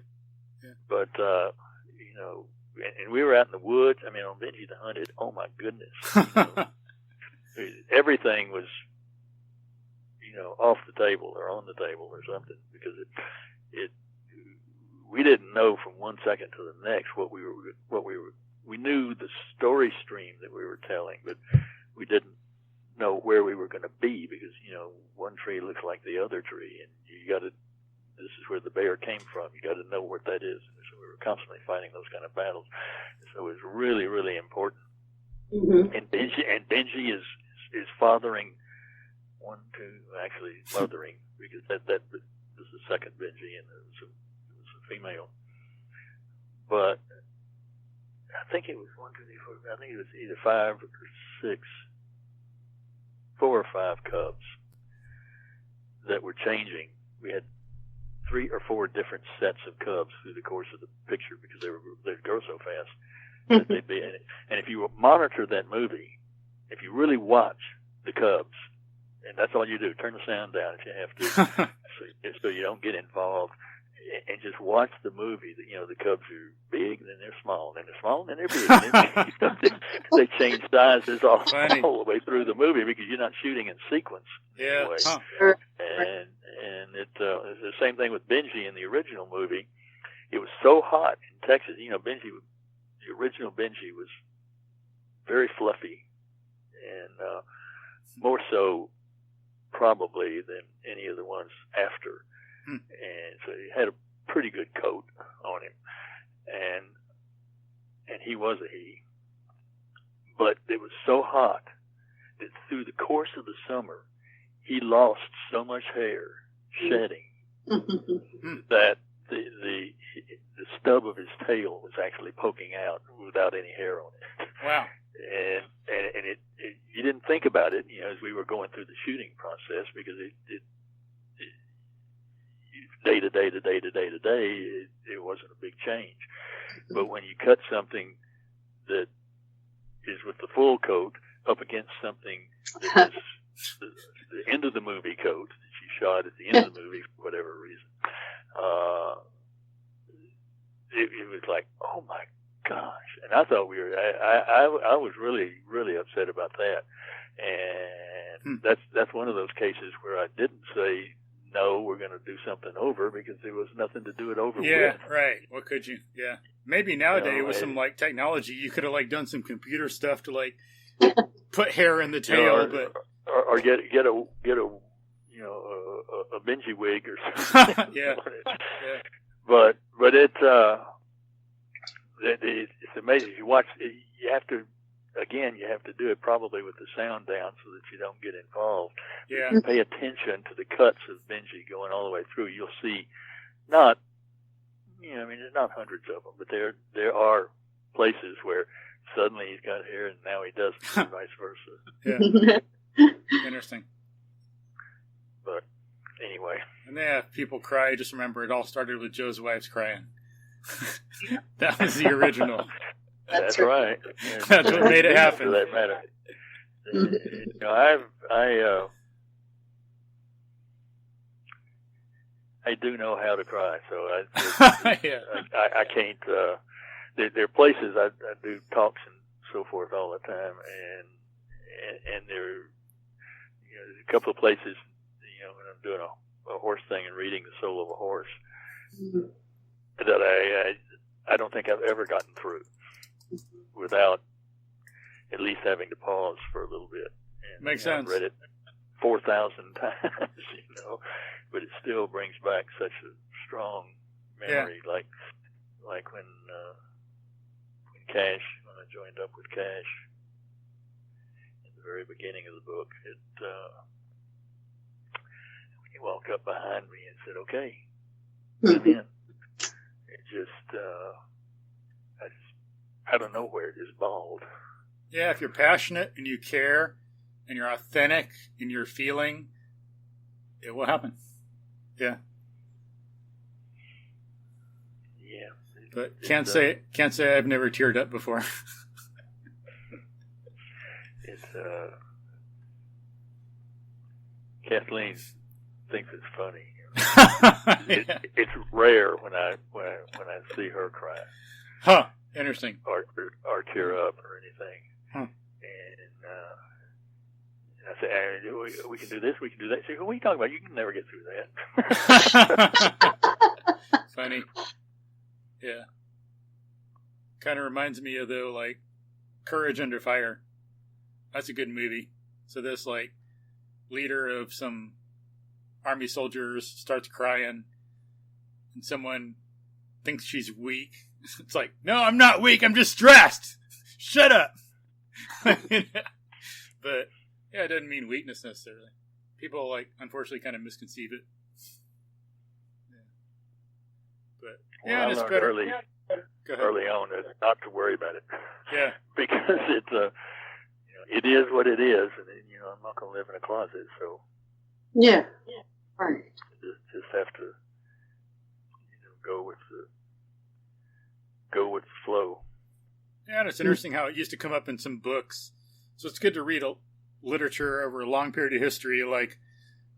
Yeah. But and we were out in the woods. I mean, on Benji the Hunted. Oh my goodness, everything was off the table or on the table or something, because we didn't know from one second to the next we knew the story stream that we were telling, but we didn't know where we were going to be, because one tree looks like the other tree, and this is where the bear came from, you got to know what that is. And so we were constantly fighting those kind of battles, and so it was really, really important. Mm-hmm. And Benji is fathering mothering, because that was the second Benji, and it was a female. But I think it was 1, 2, 3, 4. I think it was either 5 or 6, 4 or 5 cubs that were changing. We had 3 or 4 different sets of cubs through the course of the picture, because they'd grow so fast that they'd be in it. And if you monitor that movie, if you really watch the cubs, and that's all you do, turn the sound down if you have to, so you don't get involved, and just watch the movie. The cubs are big, and then they're small, and then they're small, and then they're big. They change sizes all the way through the movie, because you're not shooting in sequence. Yeah. Anyway. Huh. And it's the same thing with Benji in the original movie. It was so hot in Texas. The original Benji was very fluffy, and more so probably than any of the ones after. And so he had a pretty good coat on him, and he was a he. But it was so hot that through the course of the summer, he lost so much hair shedding that the stub of his tail was actually poking out without any hair on it. Wow. And it you didn't think about it, as we were going through the shooting process, because it day to day to day to day to day, it wasn't a big change. But when you cut something that is with the full coat up against something that is the end of the movie coat that you shot at the end of the movie for whatever reason, it was like, oh my gosh. And I thought I was really, really upset about that. And that's one of those cases where I didn't say, no, we're going to do something over, because there was nothing to do it over with. Yeah, right. What could you? Yeah. Maybe nowadays with some technology, you could have done some computer stuff to put hair in the tail, or get a a Benji wig or something. Yeah. But it's amazing. You watch. You have to do it probably with the sound down so that you don't get involved. Yeah. If you pay attention to the cuts of Benji going all the way through, you'll see not. I mean, there's not hundreds of them, but there are places where suddenly he's got hair and now he doesn't, and vice versa. Yeah. Interesting. But anyway. And yeah, if people cry, just remember it all started with Joe's wife's crying. That was the original. That's right. That's what made it happen. For that matter. I do know how to cry, so yeah. I can't. There are places I do talks and so forth all the time, and there, there's a couple of places, when I'm doing a horse thing and reading the soul of a horse, that I don't think I've ever gotten through without at least having to pause for a little bit. And, Makes sense. I've read it 4,000 times, but it still brings back such a strong memory, like when I joined up with Cash in the very beginning of the book, when he walked up behind me and said, "Okay, come in," it just out of nowhere, just bawled. Yeah, if you're passionate and you care and you're authentic in your feeling, it will happen. Yeah. Yeah. But can't say I've never teared up before. Kathleen thinks it's funny. It's rare when I see her cry. Huh. Interesting. Or tear up or anything. Huh. And I say, we can do this, we can do that. She goes, what are you talking about? You can never get through that. Funny. Yeah. Kind of reminds me of, though, like, Courage Under Fire. That's a good movie. So this, like, leader of some army soldiers starts crying, and someone thinks she's weak. It's like, no, I'm not weak. I'm just stressed. Shut up. But yeah, it doesn't mean weakness necessarily. People, like, unfortunately kind of misconceive it. Yeah. But yeah, it's better. Early on, not to worry about it. Yeah. Because it's it is what it is, and I'm not going to live in a closet, so. Yeah. Right. Just have to, go with the flow. Yeah, and it's interesting how it used to come up in some books. So it's good to read literature over a long period of history, like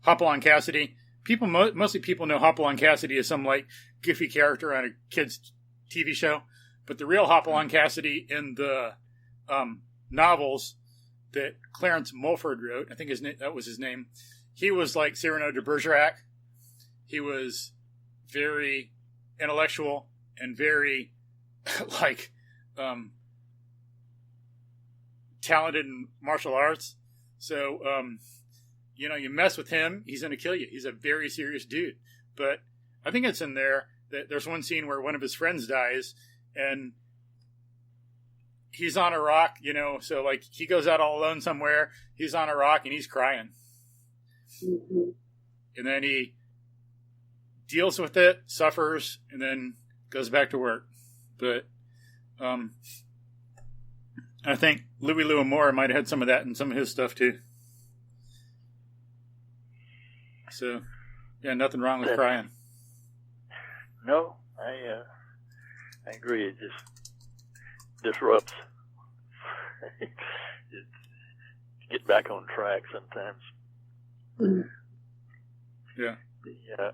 Hopalong Cassidy. Mostly people know Hopalong Cassidy as some like goofy character on a kid's TV show, but the real Hopalong Cassidy in the novels that Clarence Mulford wrote, I think that was his name. He was like Cyrano de Bergerac. He was very intellectual and very like talented in martial arts. So you mess with him, he's going to kill you. He's a very serious dude. But I think it's in there that there's one scene where one of his friends dies and he's on a rock, so like he goes out all alone somewhere. He's on a rock and he's crying. Mm-hmm. And then he deals with it, suffers, and then goes back to work. But I think Louis L'Amour might have had some of that in some of his stuff too. So, yeah, nothing wrong with crying. No, I agree. It just disrupts. Get back on track sometimes. Mm. Yeah. Yeah.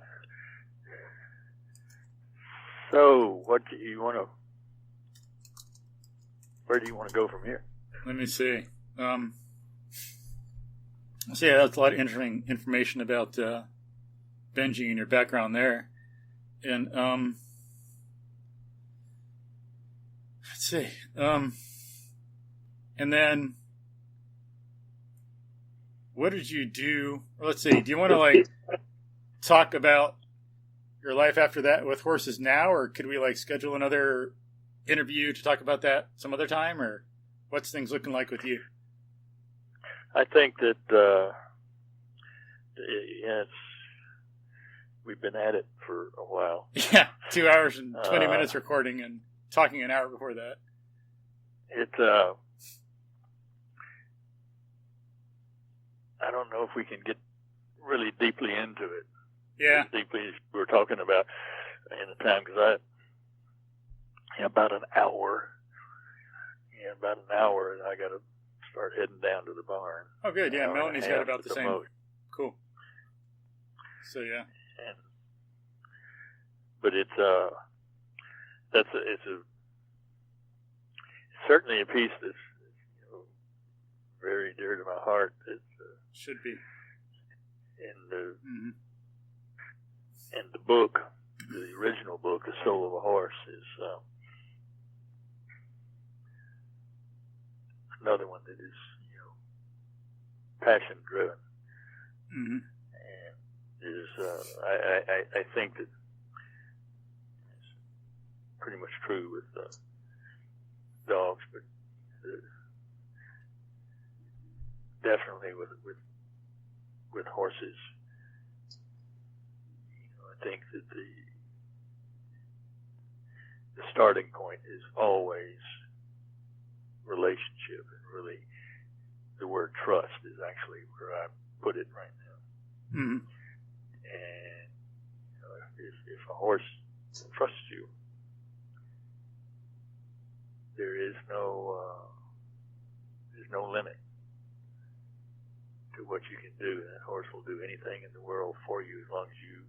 So, what do you want to? Where do you want to go from here? Let me see. So yeah, that's a lot of interesting information about Benji and your background there. And let's see. And then what did you do? Or let's see. Do you want to like talk about your life after that with horses now, or could we like schedule another interview to talk about that some other time, or what's things looking like with you? I think that we've been at it for a while. Yeah, 2 hours and 20 minutes recording and talking an hour before that. I don't know if we can get really deeply into it. Yeah. As deeply as we were talking about in the time, because about an hour, and I got to start heading down to the barn. Oh, good. Yeah, Melanie's got about the same. Most. Cool. So, yeah. But it's certainly a piece that's very dear to my heart. It should be. And the book, the original book, The Soul of a Horse, is another one that is passion driven. Mm-hmm. And is I think that it's pretty much true with dogs, but definitely with horses. I think that the starting point is always relationship, and really the word trust is actually where I put it right now. Mm-hmm. And if a horse trusts you, there's no limit to what you can do. That horse will do anything in the world for you as long as you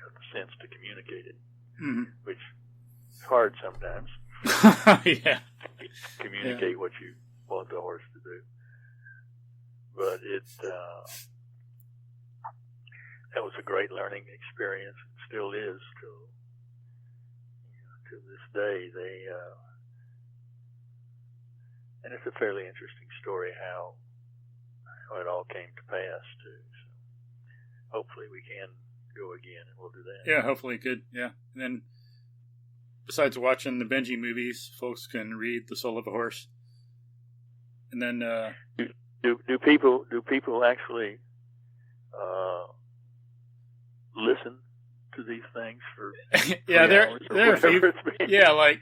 have the sense to communicate it, which is hard sometimes. Yeah. Communicate what you want the horse to do. But that was a great learning experience. It still is to this day. And it's a fairly interesting story how it all came to pass too. So hopefully we can go again, and we'll do that. Yeah, hopefully good. Yeah, and then besides watching the Benji movies, folks can read The Soul of a Horse. And then do people actually listen to these things for? Yeah, there are a few. Yeah, like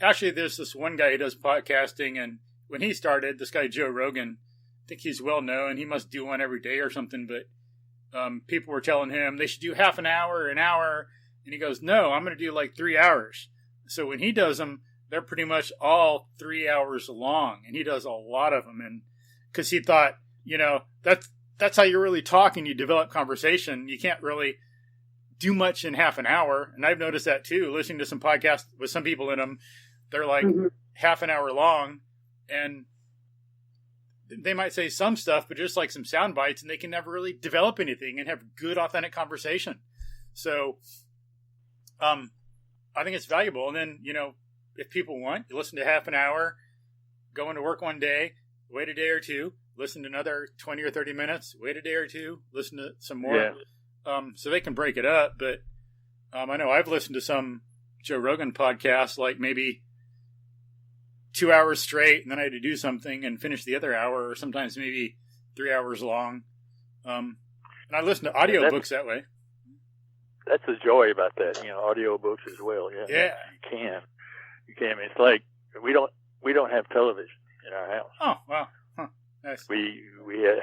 actually, there's this one guy who does podcasting, and when he started, this guy Joe Rogan, I think he's well known. He must do one every day or something, but people were telling him they should do half an hour, and he goes, "No, I'm going to do like 3 hours." So when he does them, they're pretty much all 3 hours long, and he does a lot of them, and because he thought, that's how you really talk and you develop conversation. You can't really do much in half an hour, and I've noticed that too. Listening to some podcasts with some people in them, they're like half an hour long, and they might say some stuff, but just like some sound bites, and they can never really develop anything and have good, authentic conversation. So, I think it's valuable. And then, if people want, you listen to half an hour, go into work one day, wait a day or two, listen to another 20 or 30 minutes, wait a day or two, listen to some more. Yeah. So they can break it up. But I know I've listened to some Joe Rogan podcasts, like maybe 2 hours straight, and then I had to do something and finish the other hour, or sometimes maybe 3 hours long. And I listen to audiobooks that way. That's the joy about that, audiobooks as well. Yeah. You can. It's like we don't have television in our house. Oh, wow. Huh. Nice. We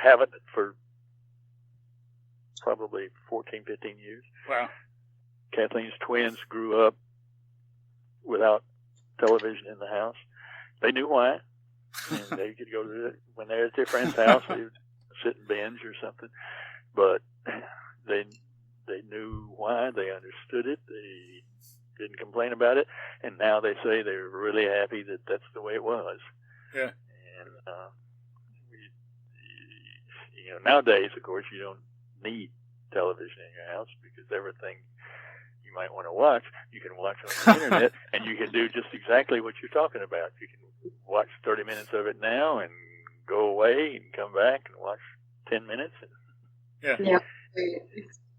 haven't for probably 14, 15 years. Wow. Kathleen's twins grew up without television in the house. They knew why. And they could go when they're at their friend's house, they would sit and binge or something. But they knew why. They understood it. They didn't complain about it. And now they say they're really happy that that's the way it was. Yeah. And nowadays, of course, you don't need television in your house because everything you might want to watch, you can watch on the internet, and you can do just exactly what you're talking about. You can watch 30 minutes of it now and go away and come back and watch 10 minutes. Yeah. Yeah.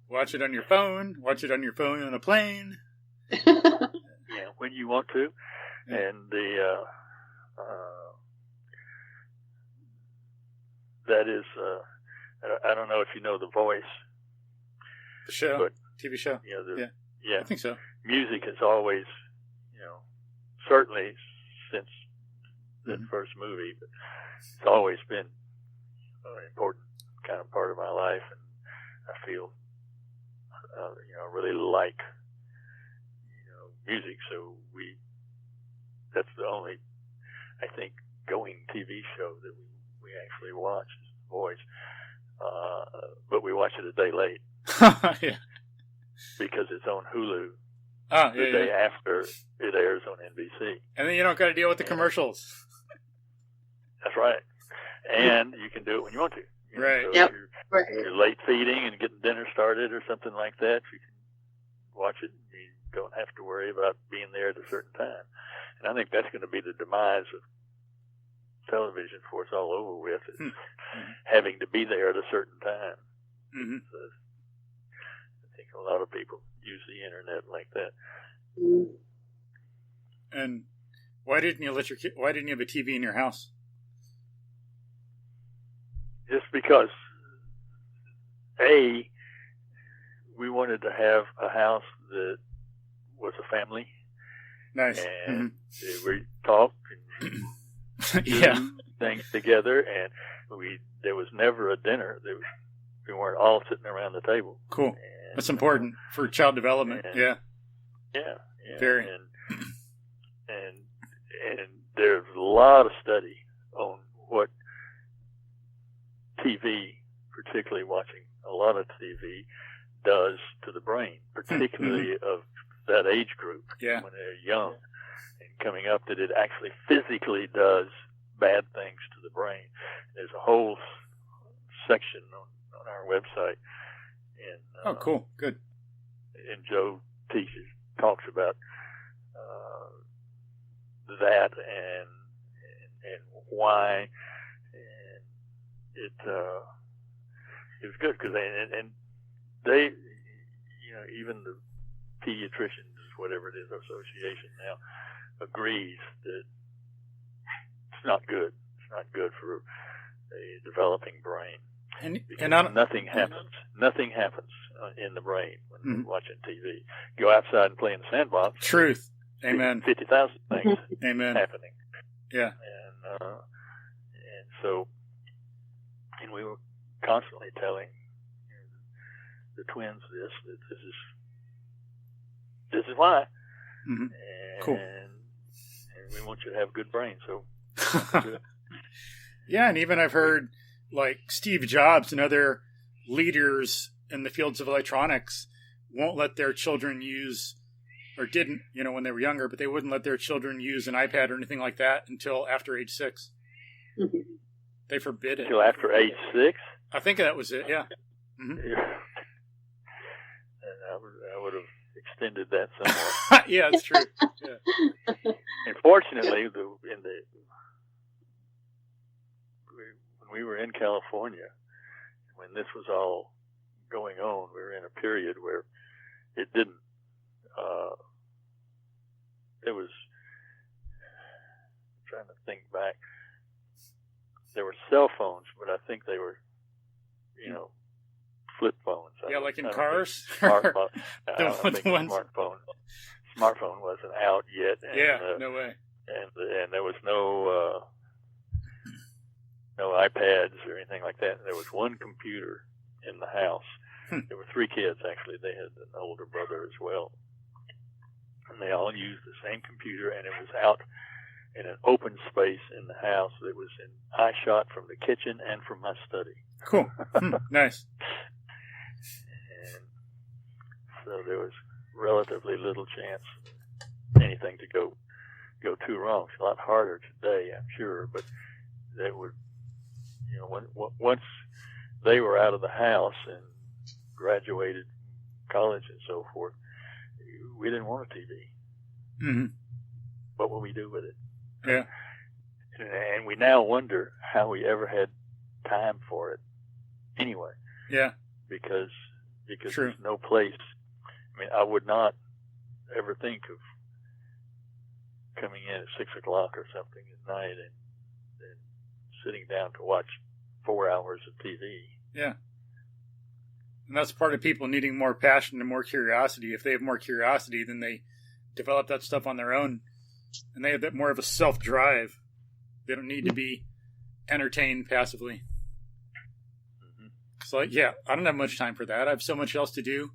Watch it on your phone. Watch it on your phone on a plane. Yeah, when you want to. Yeah. And that is, I don't know if you know The Voice. The show, but, TV show. Yeah, I think so. Music has always, certainly since that first movie, but it's always been an important kind of part of my life, and I feel, really like, music. So that's the only, I think, going TV show that we actually watch is The Voice. But we watch it a day late. Yeah. Because it's on Hulu the day after it airs on NBC. And then you don't got to deal with the commercials. That's right. And you can do it when you want to. Right. So Yep. If you're late feeding and getting dinner started or something like that, you can watch it. And you don't have to worry about being there at a certain time. And I think that's going to be the demise of television for us all over with, is having to be there at a certain time. Mm-hmm. So I think a lot of people use the internet like that. And why didn't you have a TV in your house? Just because, we wanted to have a house that was a family. Nice. And we talked and do things together, and there was never a dinner. We weren't all sitting around the table. Cool. And, that's important for child development. Yeah. Very. And there's a lot of study on what TV, particularly watching a lot of TV, does to the brain, particularly of that age group when they're young and coming up, that it actually physically does bad things to the brain. There's a whole section on our website. And, cool. Good. And Joe talks about that and why, and it was good because they even the pediatricians, whatever it is, association now agrees that it's not good. It's not good for a developing brain. And nothing happens. Nothing happens in the brain when you're watching TV. Go outside and play in the sandbox. Truth. Amen. 50,000 things Amen. happening. Yeah. And so, and we were constantly telling the twins that this is why. Mm-hmm. And, cool. And we want you to have good brains. So. Yeah, and even I've heard like Steve Jobs and other leaders in the fields of electronics won't let their children use, or didn't, when they were younger, but they wouldn't let their children use an iPad or anything like that until after age 6. Mm-hmm. They forbid it. Until after age 6? I think that was it, yeah. Mm-hmm. Yeah. And I would have extended that somewhat. Yeah, it's true. Yeah. And fortunately, when we were in California, when this was all going on, we were in a period where it didn't. There was, I'm trying to think back, there were cell phones, but I think they were, flip phones. Yeah, like in cars? Smartphone. I the think ones. Smartphone wasn't out yet. And, no way. And there was no iPads or anything like that. There was one computer in the house. There were 3 kids, actually. They had an older brother as well. And they all used the same computer, and it was out in an open space in the house that was in eye shot from the kitchen and from my study. Cool. Nice. And so there was relatively little chance anything to go too wrong. It's a lot harder today, I'm sure, but they would, once they were out of the house and graduated college and so forth, we didn't want a TV. Mm-hmm. What will we do with it? Yeah. And we now wonder how we ever had time for it anyway. Yeah. Because because True. there's no place. I mean, I would not ever think of coming in at 6 o'clock or something at night and sitting down to watch 4 hours of TV. Yeah. And that's part of people needing more passion and more curiosity. If they have more curiosity, then they develop that stuff on their own. And they have that more of a self-drive. They don't need to be entertained passively. Mm-hmm. It's like, yeah, I don't have much time for that. I have so much else to do.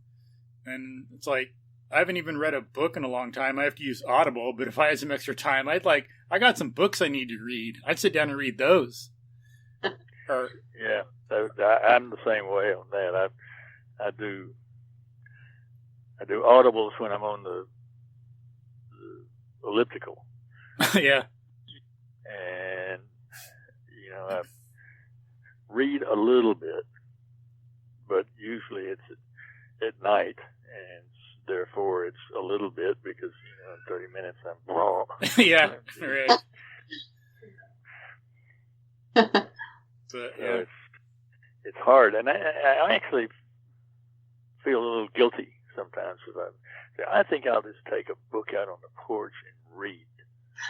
And it's like, I haven't even read a book in a long time. I have to use Audible, but if I had some extra time, I got some books I need to read. I'd sit down and read those. Yeah, I'm the same way on that. I do audibles when I'm on the elliptical. Yeah. And, I read a little bit, but usually it's at night, and therefore it's a little bit because, in 30 minutes I'm wrong. Yeah, right. But, yeah. It's hard, and I actually feel a little guilty sometimes. I think I'll just take a book out on the porch and read.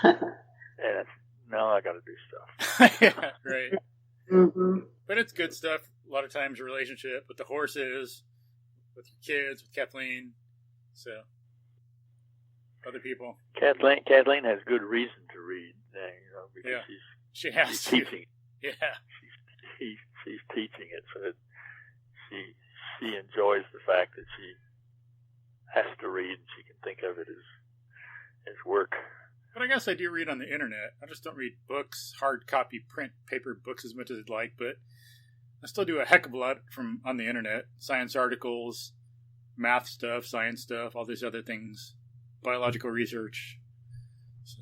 And now I got to do stuff. Yeah, right. Mm-hmm. But it's good stuff. A lot of times, your relationship with the horses, with your kids, with Kathleen. So, other people. Kathleen has good reason to read, because yeah. she's teaching. Yeah. She's teaching it, so that she enjoys the fact that she has to read and she can think of it as work. But I guess I do read on the internet. I just don't read books, hard copy, print, paper books as much as I'd like, but I still do a heck of a lot from on the internet. Science articles, math stuff, science stuff, all these other things, biological research. So,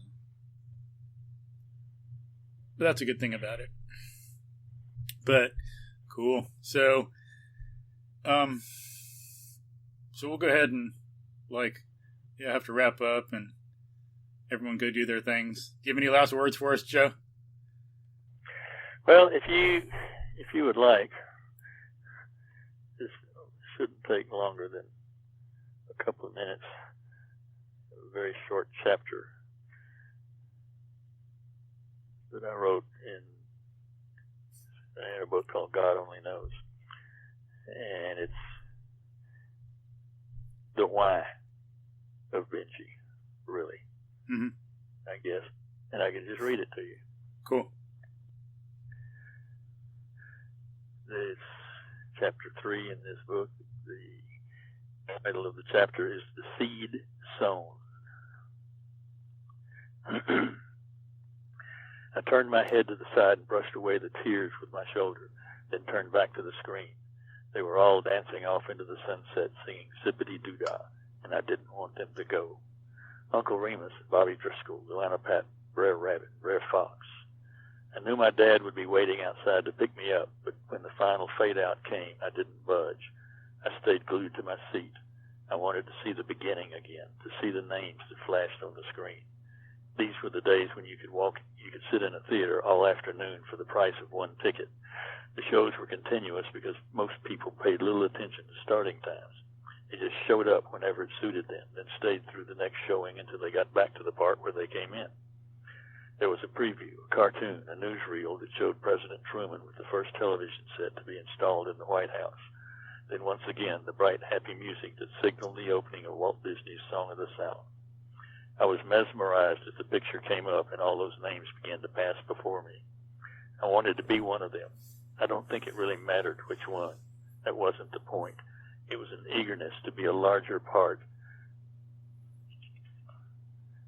but that's a good thing about it. But cool. So we'll go ahead and have to wrap up and everyone go do their things. Do you have any last words for us, Joe? Well, if you would like, this shouldn't take longer than a couple of minutes. A very short chapter that I wrote in a book called God Only Knows. And it's the why of Benji, really. Mm-hmm. I guess. And I can just read it to you. Cool. This chapter 3 in this book, the title of the chapter is The Seed Sown. I turned my head to the side and brushed away the tears with my shoulder, then turned back to the screen. They were all dancing off into the sunset, singing Zippity-Doo-Dah, and I didn't want them to go. Uncle Remus, Bobby Driscoll, Luana Patton, Brer Rabbit, Brer Fox. I knew my dad would be waiting outside to pick me up, but when the final fade-out came, I didn't budge. I stayed glued to my seat. I wanted to see the beginning again, to see the names that flashed on the screen. These were the days when you could sit in a theater all afternoon for the price of one ticket. The shows were continuous because most people paid little attention to starting times. They just showed up whenever it suited them, then stayed through the next showing until they got back to the part where they came in. There was a preview, a cartoon, a newsreel that showed President Truman with the first television set to be installed in the White House. Then once again, the bright, happy music that signaled the opening of Walt Disney's Song of the South. I was mesmerized as the picture came up and all those names began to pass before me. I wanted to be one of them. I don't think it really mattered which one. That wasn't the point. It was an eagerness to be a larger part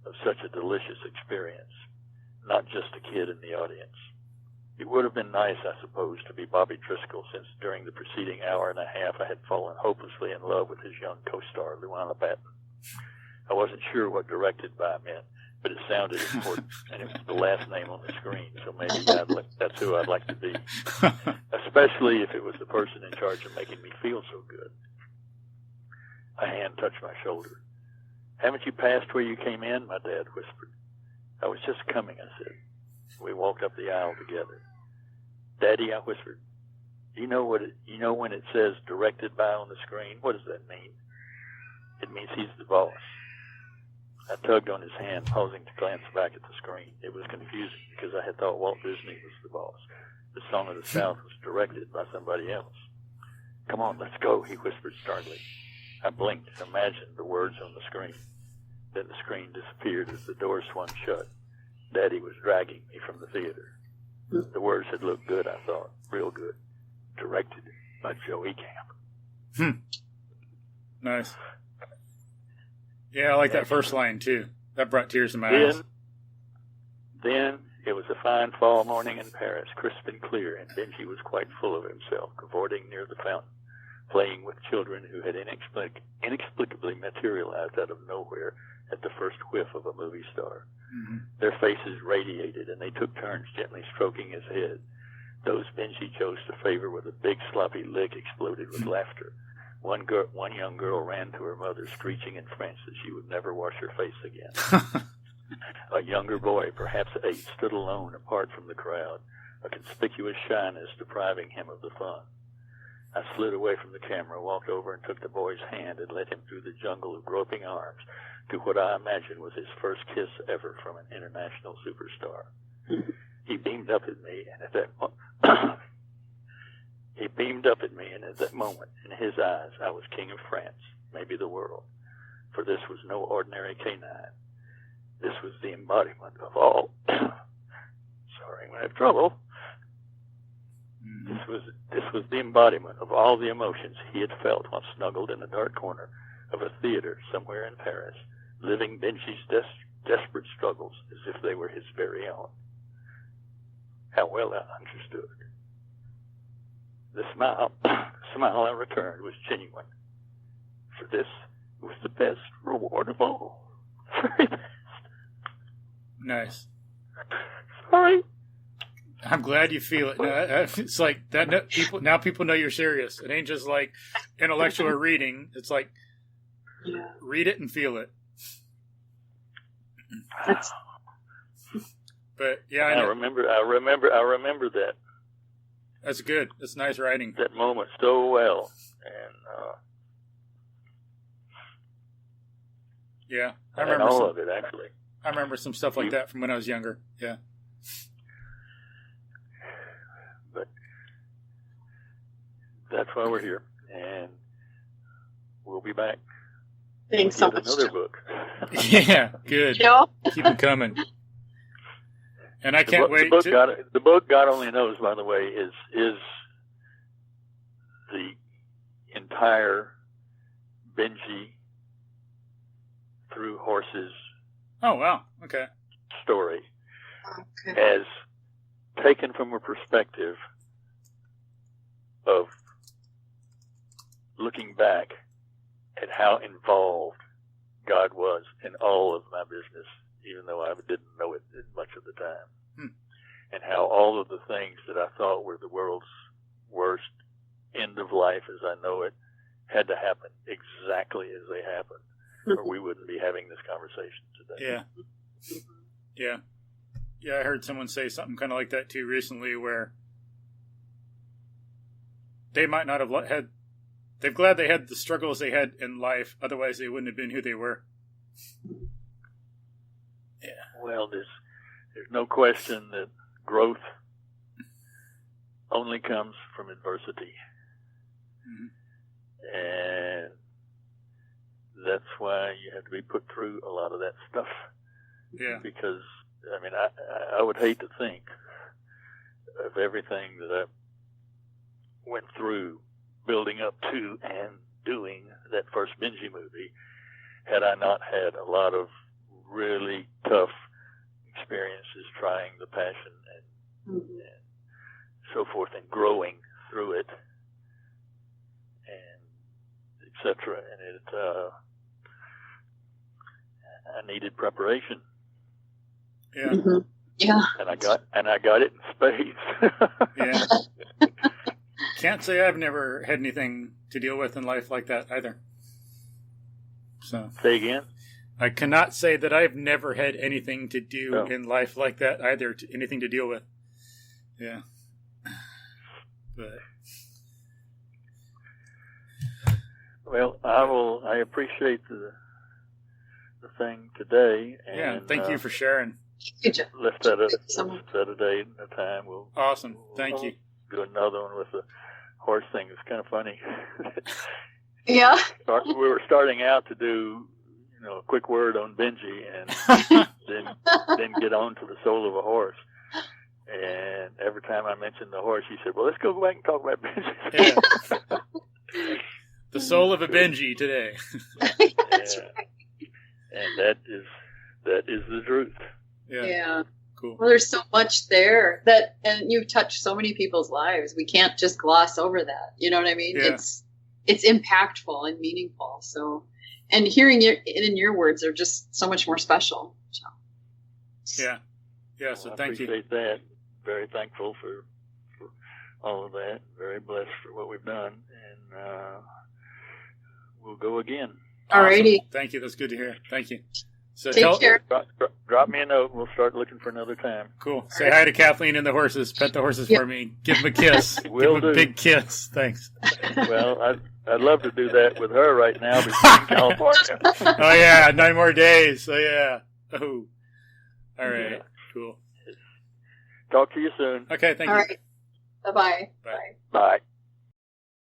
of such a delicious experience, not just a kid in the audience. It would have been nice, I suppose, to be Bobby Driscoll, since during the preceding hour and a half I had fallen hopelessly in love with his young co-star, Luana Patton. I wasn't sure what directed by meant, but it sounded important, and it was the last name on the screen, so maybe that's who I'd like to be, especially if it was the person in charge of making me feel so good. A hand touched my shoulder. "Haven't you passed where you came in?" my dad whispered. "I was just coming," I said. We walked up the aisle together. "Daddy," I whispered, You know when it says directed by on the screen? What does that mean? It means he's the boss. I tugged on his hand, pausing to glance back at the screen. It was confusing because I had thought Walt Disney was the boss. The Song of the South was directed by somebody else. Come on, let's go, he whispered startlingly. I blinked and imagined the words on the screen. Then the screen disappeared as the door swung shut. Daddy was dragging me from the theater. The words had looked good, I thought, real good. Directed by Joey Camp. Nice. Yeah, I like that first line, too. That brought tears to my eyes. Then it was a fine fall morning in Paris, crisp and clear, and Benji was quite full of himself, cavorting near the fountain, playing with children who had inexplicably materialized out of nowhere at the first whiff of a movie star. Mm-hmm. Their faces radiated, and they took turns gently stroking his head. Those Benji chose to favor with a big sloppy lick exploded with laughter. One young girl ran to her mother, screeching in French that she would never wash her face again. A younger boy, perhaps 8, stood alone apart from the crowd, a conspicuous shyness depriving him of the fun. I slid away from the camera, walked over and took the boy's hand and led him through the jungle of groping arms to what I imagined was his first kiss ever from an international superstar. He beamed up at me, and at that moment, in his eyes, I was king of France, maybe the world. For this was no ordinary canine. This was the embodiment of all. Sorry, I'm gonna have trouble. This was the embodiment of all the emotions he had felt while snuggled in a dark corner of a theater somewhere in Paris, living Benji's desperate struggles as if they were his very own. How well I understood. The smile I returned was genuine. For this was the best reward of all. Very best. Nice. Sorry. I'm glad you feel it. It's like that. People know you're serious. It ain't just like intellectual reading. It's like read it and feel it. But yeah, I remember that. That's good. That's nice writing. That moment so well, and yeah, I and remember all of it actually. I remember some stuff like that from when I was younger. Yeah. But that's why we're here, and we'll be back. Thanks so much. Another book. Yeah, good. Joe? Keep them coming. And I can't wait. The book God Only Knows, by the way, is the entire Benji through horses. Oh wow! Okay. Story, Okay. as taken from a perspective of looking back at how involved God was in all of my business, even though I didn't know it much of the time, and how all of the things that I thought were the world's worst end of life as I know it had to happen exactly as they happened, or we wouldn't be having this conversation today. Yeah. I heard someone say something kind of like that too recently, where they might not have had. They're glad they had the struggles they had in life, otherwise they wouldn't have been who they were. Yeah. Well, there's no question that growth only comes from adversity. Mm-hmm. And that's why you have to be put through a lot of that stuff. Yeah. Because, I mean, I would hate to think of everything that I went through building up to and doing that first Benji movie had I not had a lot of really tough experiences trying the passion and so forth and growing through it and etc. And I needed preparation. Yeah. Mm-hmm. Yeah. And I got it in spades. Yeah. Can't say I've never had anything to deal with in life like that either. So Say again? I cannot say that I've never had anything to do in life like that either. Anything to deal with. Yeah. But Well, I appreciate the thing today. And, yeah, thank you for sharing. Let's set a date and a time. Awesome. Thank you. Do another one with the horse thing. It's kind of funny. Yeah. We were starting out to do, a quick word on Benji, and then get on to the soul of a horse. And every time I mentioned the horse, he said, "Well, let's go back and talk about Benji." Yeah. The soul of a Benji today. That's right. And that is the truth. Yeah. Cool. Well, there's so much there and you've touched so many people's lives. We can't just gloss over that. You know what I mean? Yeah. It's impactful and meaningful. So, and hearing it in your words are just so much more special. So. Yeah. Yeah. So thank you. I appreciate that. Very thankful for all of that. Very blessed for what we've done. And we'll go again. Alrighty. Awesome. Thank you. That's good to hear. Thank you. So Take care. Drop me a note. We'll start looking for another time. Cool. Say hi to Kathleen and the horses. Pet the horses for me. Give them a kiss. Will Give them a do. big kiss. Thanks. Well, I'd love to do that with her right now, but she's in California. Oh, yeah. 9 more days. Oh, yeah. Oh. All right. Yeah. Cool. Talk to you soon. Okay. Thank All you. right. Bye-bye. Bye. Bye.